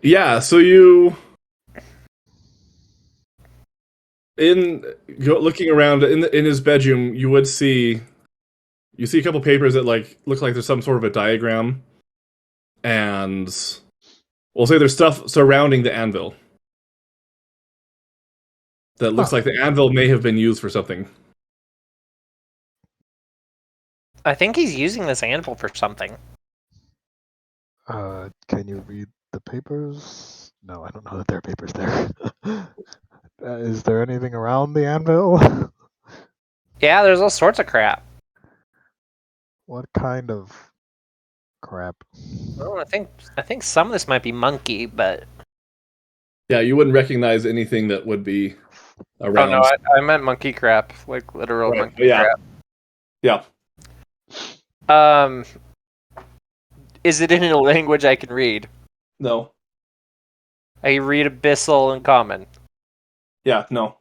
yeah. So you looking around in his bedroom, you would see a couple papers that like look like there's some sort of a diagram, and we'll say there's stuff surrounding the anvil that looks like the anvil may have been used for something. I think he's using this anvil for something. can you read the papers? No, I don't know that there are papers there. Is there anything around the anvil? Yeah, there's all sorts of crap. What kind of crap? Well, I think some of this might be monkey, but Yeah, you wouldn't recognize anything that would be oh around. no, I meant monkey crap, like literal Right, monkey yeah. crap. Yeah. Is it in a language I can read? No. I read Abyssal and Common. Yeah. No.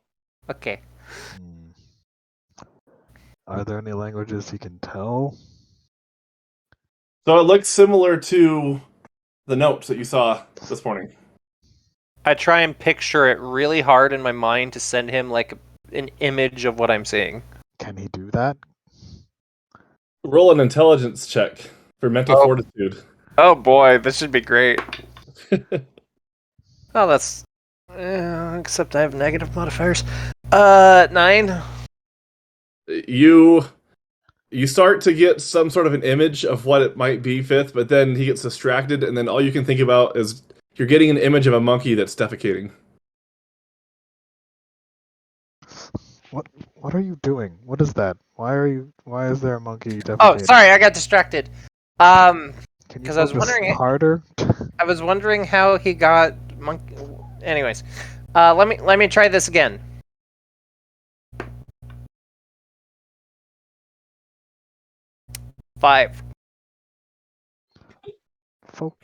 Okay. Are there any languages he can tell? So it looks similar to the note that you saw this morning. I try and picture it really hard in my mind to send him like an image of what I'm seeing. Can he do that? Roll an intelligence check for mental fortitude. Oh boy, this should be great. Oh, that's except I have negative modifiers. 9. You start to get some sort of an image of what it might be, Fifth, but then he gets distracted, and then all you can think about is you're getting an image of a monkey that's defecating. What are you doing? What is that? Why is there a monkey defecating? Oh, sorry, I got distracted. Can you 'cause I was focus wondering- harder? I was wondering how he got monkey. Anyways, let me try this again. Five.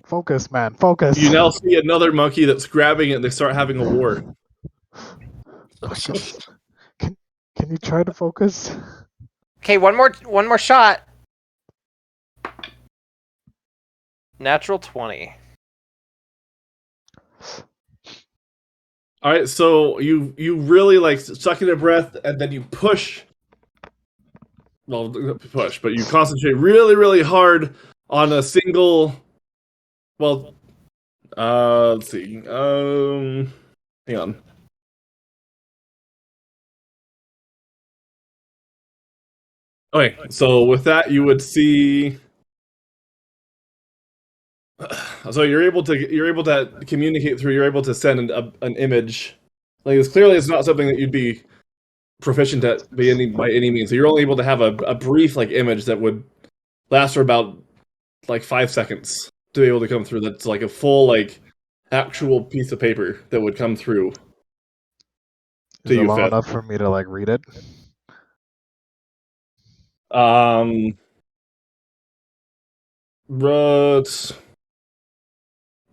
Focus, man, focus. You now see another monkey that's grabbing it, and they start having a war. Can you try to focus? Okay, one more shot. Natural 20. All right, so you really like suck in a breath, and then you push. Well, push, but you concentrate really, really hard on a single. Well, Let's see. Hang on. Okay, so with that, you would see. So you're able to communicate through. You're able to send an image. Like it's clearly it's not something that you'd be proficient at by any means. So you're only able to have a brief like image that would last for about like 5 seconds to be able to come through. That's like a full like actual piece of paper that would come through Is to it you, long Fifth. enough for me to like read it? But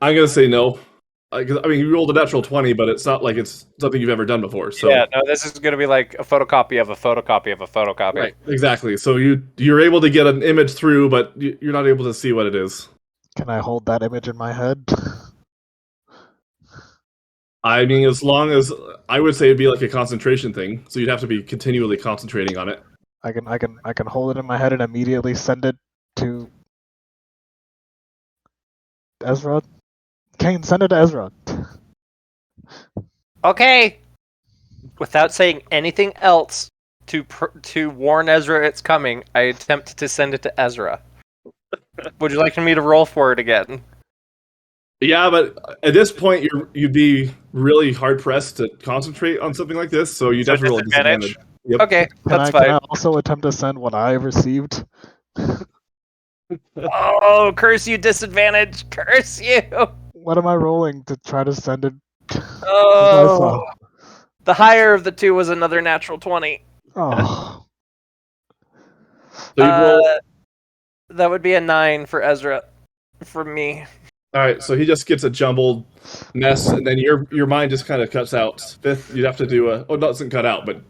I'm gonna say no. I mean, you rolled a natural 20, but it's not like it's something you've ever done before. So Yeah, no, this is going to be like a photocopy of a photocopy of a photocopy. right, exactly. So you're able to get an image through, but you're not able to see what it is. Can I hold that image in my head? I mean, as long as I would say it'd be like a concentration thing, so you'd have to be continually concentrating on it. I can hold it in my head and immediately send it to Ezra. Kane, send it to Ezra. Okay. Without saying anything else to warn Ezra it's coming, I attempt to send it to Ezra. Would you like me to roll for it again? Yeah, but at this point, you'd be really hard pressed to concentrate on something like this, so you'd So have to roll a disadvantage? disadvantage. Yep. Okay, that's Can fine. I also attempt to send what I received? Oh, curse you, disadvantage! Curse you! What am I rolling to try to send it to Oh, myself? the higher of the two was another natural 20. Oh, So you'd roll. That would be a 9 for Ezra, for me. All right, so he just gets a jumbled mess, and then your mind just kind of cuts out. Fifth, you'd have to do a. Oh, it doesn't cut out, but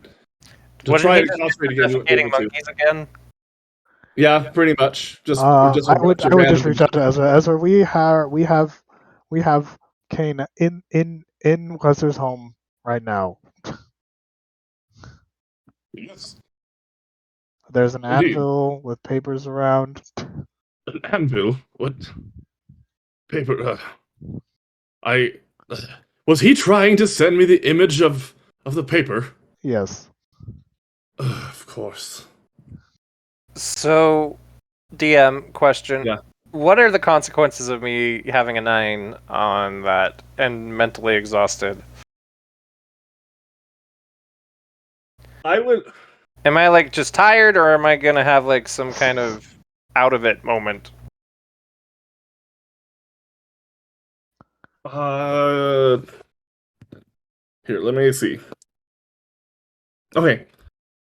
to Wouldn't try he to just concentrate be again, you wouldn't be defecating able to. monkeys again? Yeah, pretty much. Just I would a just random- reach out to Ezra. Ezra, we have Kane in Questar's home right now. Yes, There's an Indeed. anvil with papers around. an anvil. What paper? I was he trying to send me the image of the paper? Yes. Of course. So, DM question. Yeah. What are the consequences of me having a 9 on that and mentally exhausted? I would. Am I like just tired, or am I gonna have like some kind of out of it moment? Here, let me see. Okay,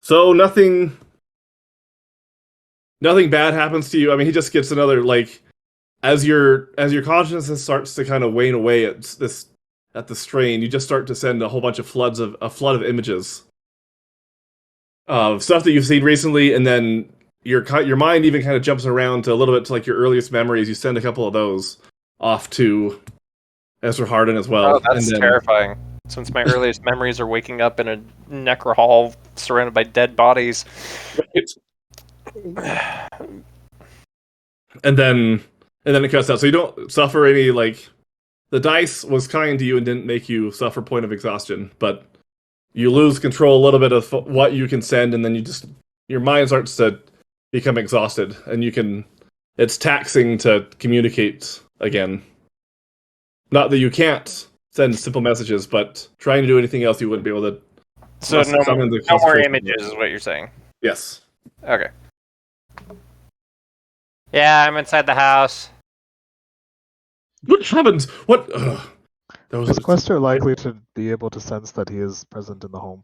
so nothing bad happens to you. I mean, he just gets another like as your consciousness starts to kind of wane away at the strain. You just start to send a whole bunch of a flood of images of stuff that you've seen recently, and then your mind even kind of jumps around to a little bit to like your earliest memories. You send a couple of those off to Ezra Hardin as well. Oh, that's and then, terrifying. Since my earliest memories are waking up in a necro hall surrounded by dead bodies. and then it cuts out. So you don't suffer any like the dice was kind to you and didn't make you suffer point of exhaustion, but you lose control a little bit of what you can send, and then your mind starts to become exhausted, and it's taxing to communicate again. Not that you can't send simple messages, but trying to do anything else you wouldn't be able to. So no more concentration. images is what you're saying. Yes. Okay. Yeah, I'm inside the house. What heavens? What? Is Questar likely to be able to sense that he is present in the home?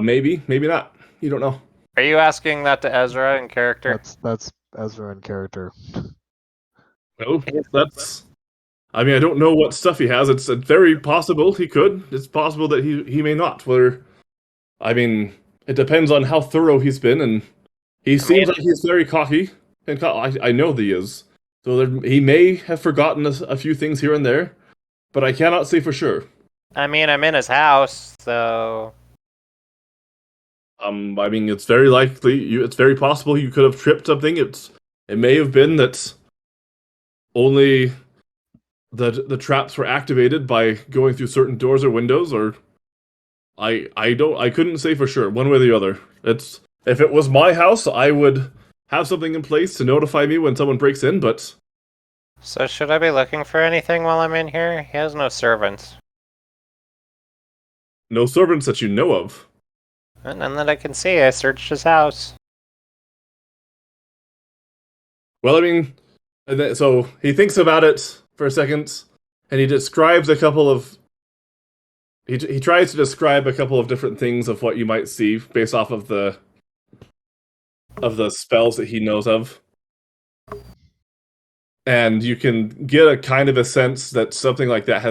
Maybe, maybe not. You don't know. Are you asking that to Ezra in character? That's Ezra in character. No, that's. I mean, I don't know what stuff he has. It's very possible he could. It's possible that he may not. I mean, it depends on how thorough he's been, and he seems like he's very cocky. And I know that he is. So he may have forgotten a few things here and there, but I cannot say for sure. I mean, I'm in his house, so. I mean, it's very likely. It's very possible you could have tripped something. It may have been that only the traps were activated by going through certain doors or windows, or I couldn't say for sure, one way or the other. It's if it was my house, I would have something in place to notify me when someone breaks in, but So should I be looking for anything while I'm in here? He has no servants. no servants that you know of. None that I can see. I searched his house. Well, I mean, so he thinks about it for a second, and he describes a couple of. He tries to describe a couple of different things of what you might see based off of the spells that he knows of, and you can get a kind of a sense that something like that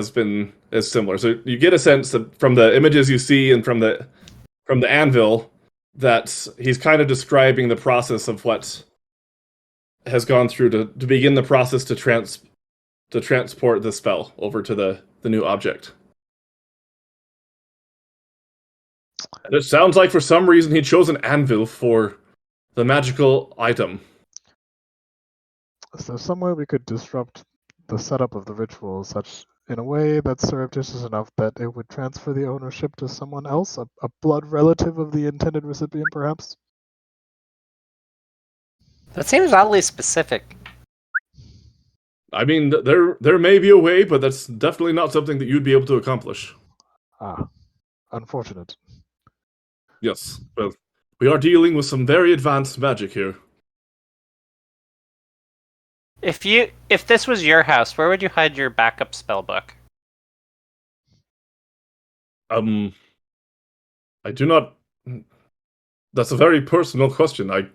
is similar. So you get a sense that from the images you see and from the anvil that he's kind of describing the process of what has gone through to begin the process to transport the spell over to the new object. And it sounds like for some reason he chose an anvil for the magical item. Is there some way we could disrupt the setup of the ritual such in a way that's surreptitious enough that it would transfer the ownership to someone else, a blood relative of the intended recipient, perhaps? That seems oddly specific. I mean, there may be a way, but that's definitely not something that you'd be able to accomplish. Ah, unfortunate. Yes, well, we are dealing with some very advanced magic here. If this was your house, where would you hide your backup spell book? I do not. That's a very personal question. I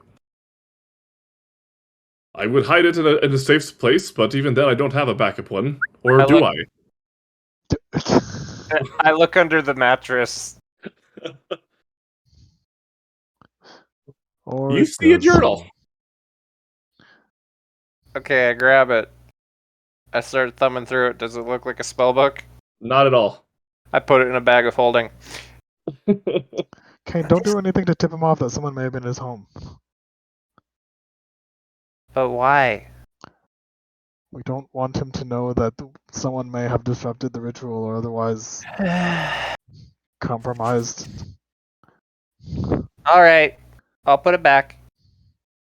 would hide it in a safe place, but even then, I don't have a backup one. Or do I? I look under the mattress. Or You it see a does. journal. Okay, I grab it. I start thumbing through it. Does it look like a spell book? Not at all. I put it in a bag of holding. Kane, don't do anything to tip him off that someone may have been in his home. But why? We don't want him to know that someone may have disrupted the ritual or otherwise compromised. Alright. I'll put it back.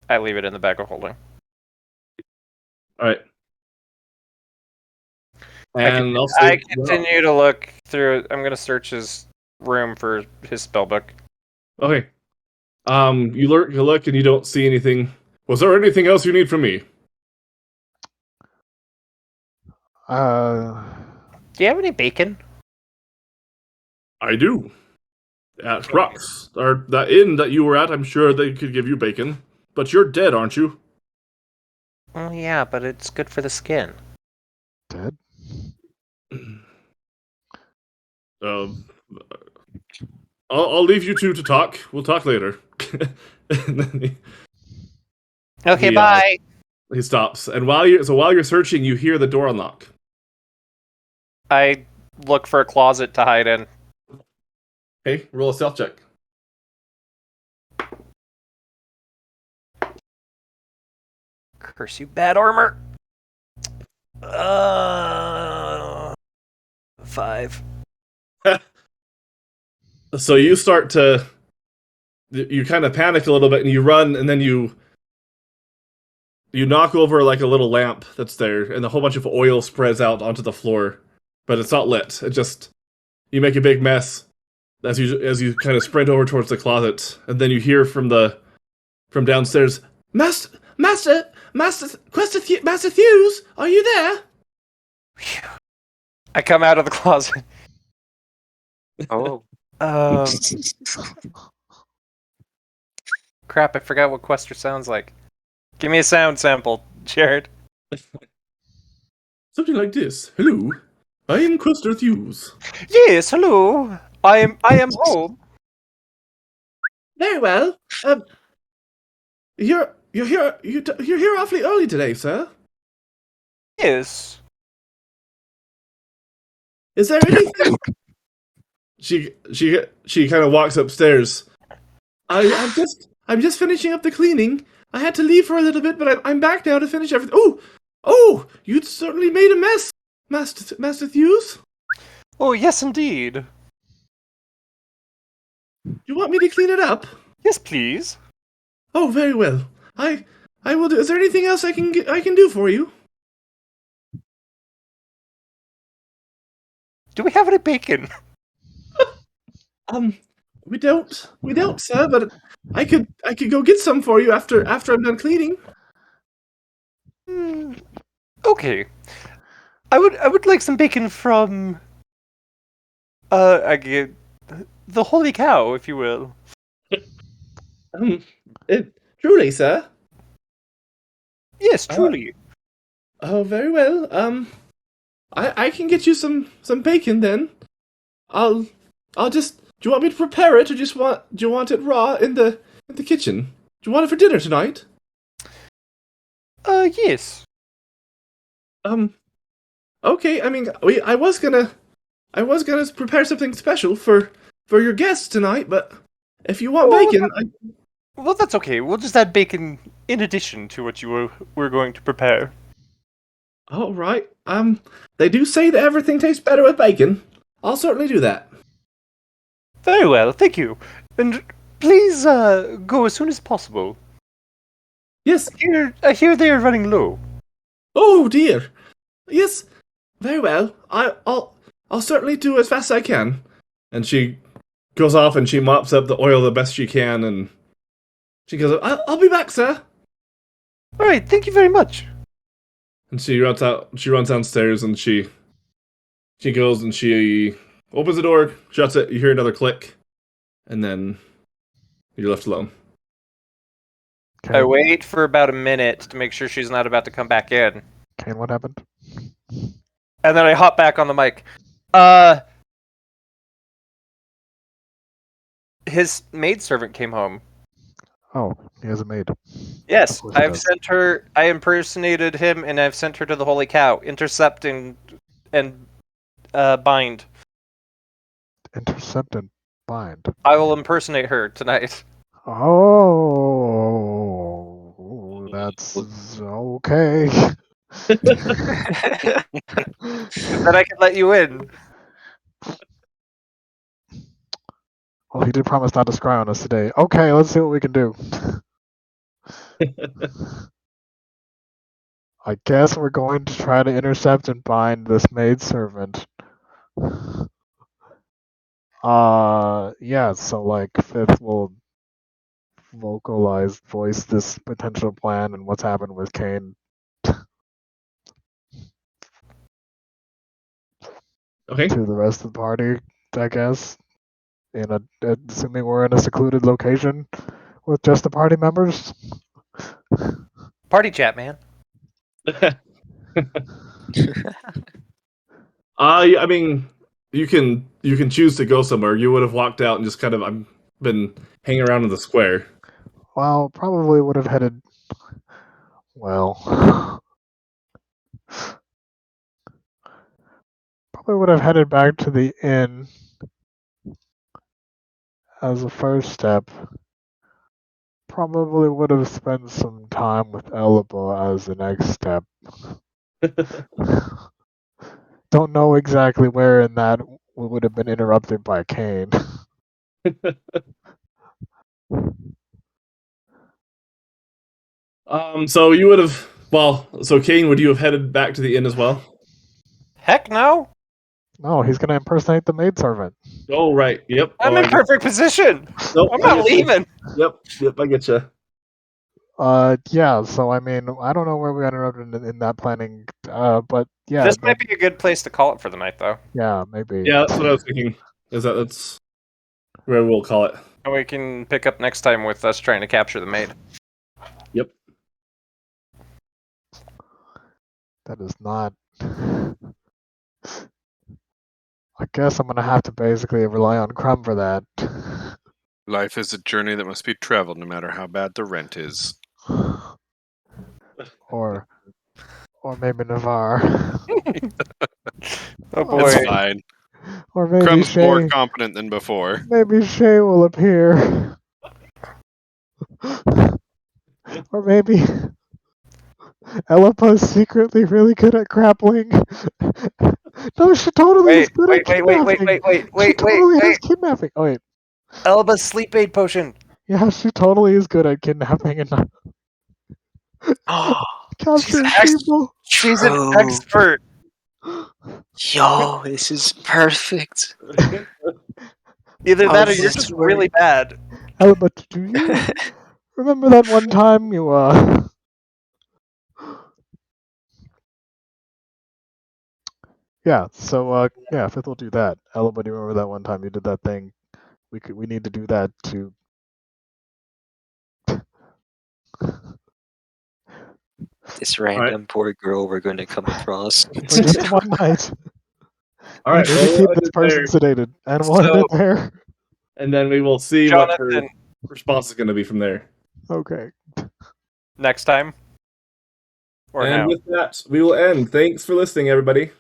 I leave it in the bag of holding. Alright. And I continue to look through. I'm gonna search his room for his spellbook. Okay. You look and you don't see anything. Was there anything else you need from me? Do you have any bacon? I do. At Rux, or that inn that you were at, I'm sure they could give you bacon. But you're dead, aren't you? Oh yeah, but it's good for the skin. Dead? I'll leave you two to talk. We'll talk later. And then Okay, bye. he stops, and while you're searching, you hear the door unlock. I look for a closet to hide in. Hey, roll a stealth check. Curse you, bad armor. 5. So you start to, you kind of panic a little bit, and you run, and then you knock over like a little lamp that's there, and a whole bunch of oil spreads out onto the floor, but it's not lit. It just, you make a big mess as you kind of sprint over towards the closet, and then you hear from downstairs, Master Thews, are you there? I come out of the closet. Oh. Crap, I forgot what Questar sounds like. Give me a sound sample, Jared. Something like this. Hello, I am Questar Thews. Yes, hello. I am home. Very well. You're here awfully early today, sir. Yes. Is there anything? She kind of walks upstairs. I'm just finishing up the cleaning. I had to leave for a little bit, but I'm back now to finish everything. Oh, Oh, you'd certainly made a mess, Master Hughes. Oh, yes, indeed. You want me to clean it up? Yes, please. Oh, very well. I will do. Is there anything else I can do for you? Do we have any bacon? Um, we don't, sir. But I could go get some for you after I'm done cleaning. Hmm, okay. I would like some bacon from I get the holy cow, if you will. Um, truly, sir. Yes, Uh, truly. oh, very well. I can get you some bacon then. I'll I'll just. Do you want me to prepare it, or do you want it raw in the kitchen? Do you want it for dinner tonight? Yes. Um, okay. I mean, I was gonna prepare something special for your guests tonight, but if you want Oh, bacon, well, that's okay. We'll just add bacon in addition to what were going to prepare. all right. They do say that everything tastes better with bacon. I'll certainly do that. Very well, thank you. And please go as soon as possible. Yes. I hear they are running low. Oh dear. Yes. Very well. I'll certainly do as fast as I can. And she goes off and she mops up the oil the best she can, and she goes, I'll be back, sir. All right, thank you very much. And she runs out. She runs downstairs, and she goes and she opens the door, shuts it. You hear another click, and then you're left alone. I Kane, wait for about a minute to make sure she's not about to come back in. Kane, what happened? And then I hop back on the mic. His maidservant came home. Oh, he has a maid. Yes, Of course he I've does. sent her. I impersonated him, and I've sent her to the Holy Cow. Intercept and bind. Intercept and bind. I will impersonate her tonight. Oh, that's okay. Then I can let you in. Well, he did promise not to scry on us today. Okay, let's see what we can do. I guess we're going to try to intercept and bind this maidservant. Yeah, so like Fifth will voice this potential plan and what's happened with Kane. Okay. To the rest of the party, I guess. Assuming we're in a secluded location with just the party members. Party chat, man. I mean, you can choose to go somewhere. You would have walked out and just kind of I've been hanging around in the square. Well, probably would have headed. Well, probably would have headed back to the inn as a first step. Probably would have spent some time with Elba as the next step. Don't know exactly where in that we would have been interrupted by Kane. So you would have. Well, so Kane, would you have headed back to the inn as well? Heck no. No, he's gonna impersonate the maidservant. Oh, right. Yep. I'm Oh, in perfect position. Nope. I'm I not get you. leaving. Yep. Yep. I get you. Yeah, so I mean, I don't know where we got interrupted in that planning, but yeah, This might be a good place to call it for the night, though. yeah, maybe. Yeah, that's what I was thinking. That's where we'll call it. And we can pick up next time with us trying to capture the maid. Yep. That is not. I guess I'm gonna have to basically rely on Crumb for that. Life is a journey that must be traveled, no matter how bad the rent is. or maybe Navarre. Oh boy. It's fine. Or maybe Crumb's more Shay. competent than before. Maybe Shay will appear. Or maybe Elipa's secretly really good at grappling. No, she totally is Wait, good at kidnapping. She totally has kidnapping. Oh wait, Elba's sleep aid potion. yeah, she totally is good at kidnapping and capturing people. She's an True. expert. Yo, this is perfect. Either How that or does you're this just work? really bad. Elipa, do you remember that one time you Yeah, so yeah, Fifth will do that. Elipa, do you remember that one time you did that thing? We need to do that to This random poor girl we're going to come across. for just one night. All We right, need well, to we'll keep end this it there, person sedated, and we'll end So- it there. and then we will see what her Jonathan, response is going to be from there. Okay. next time? Or And now? with that, we will end. Thanks for listening, everybody.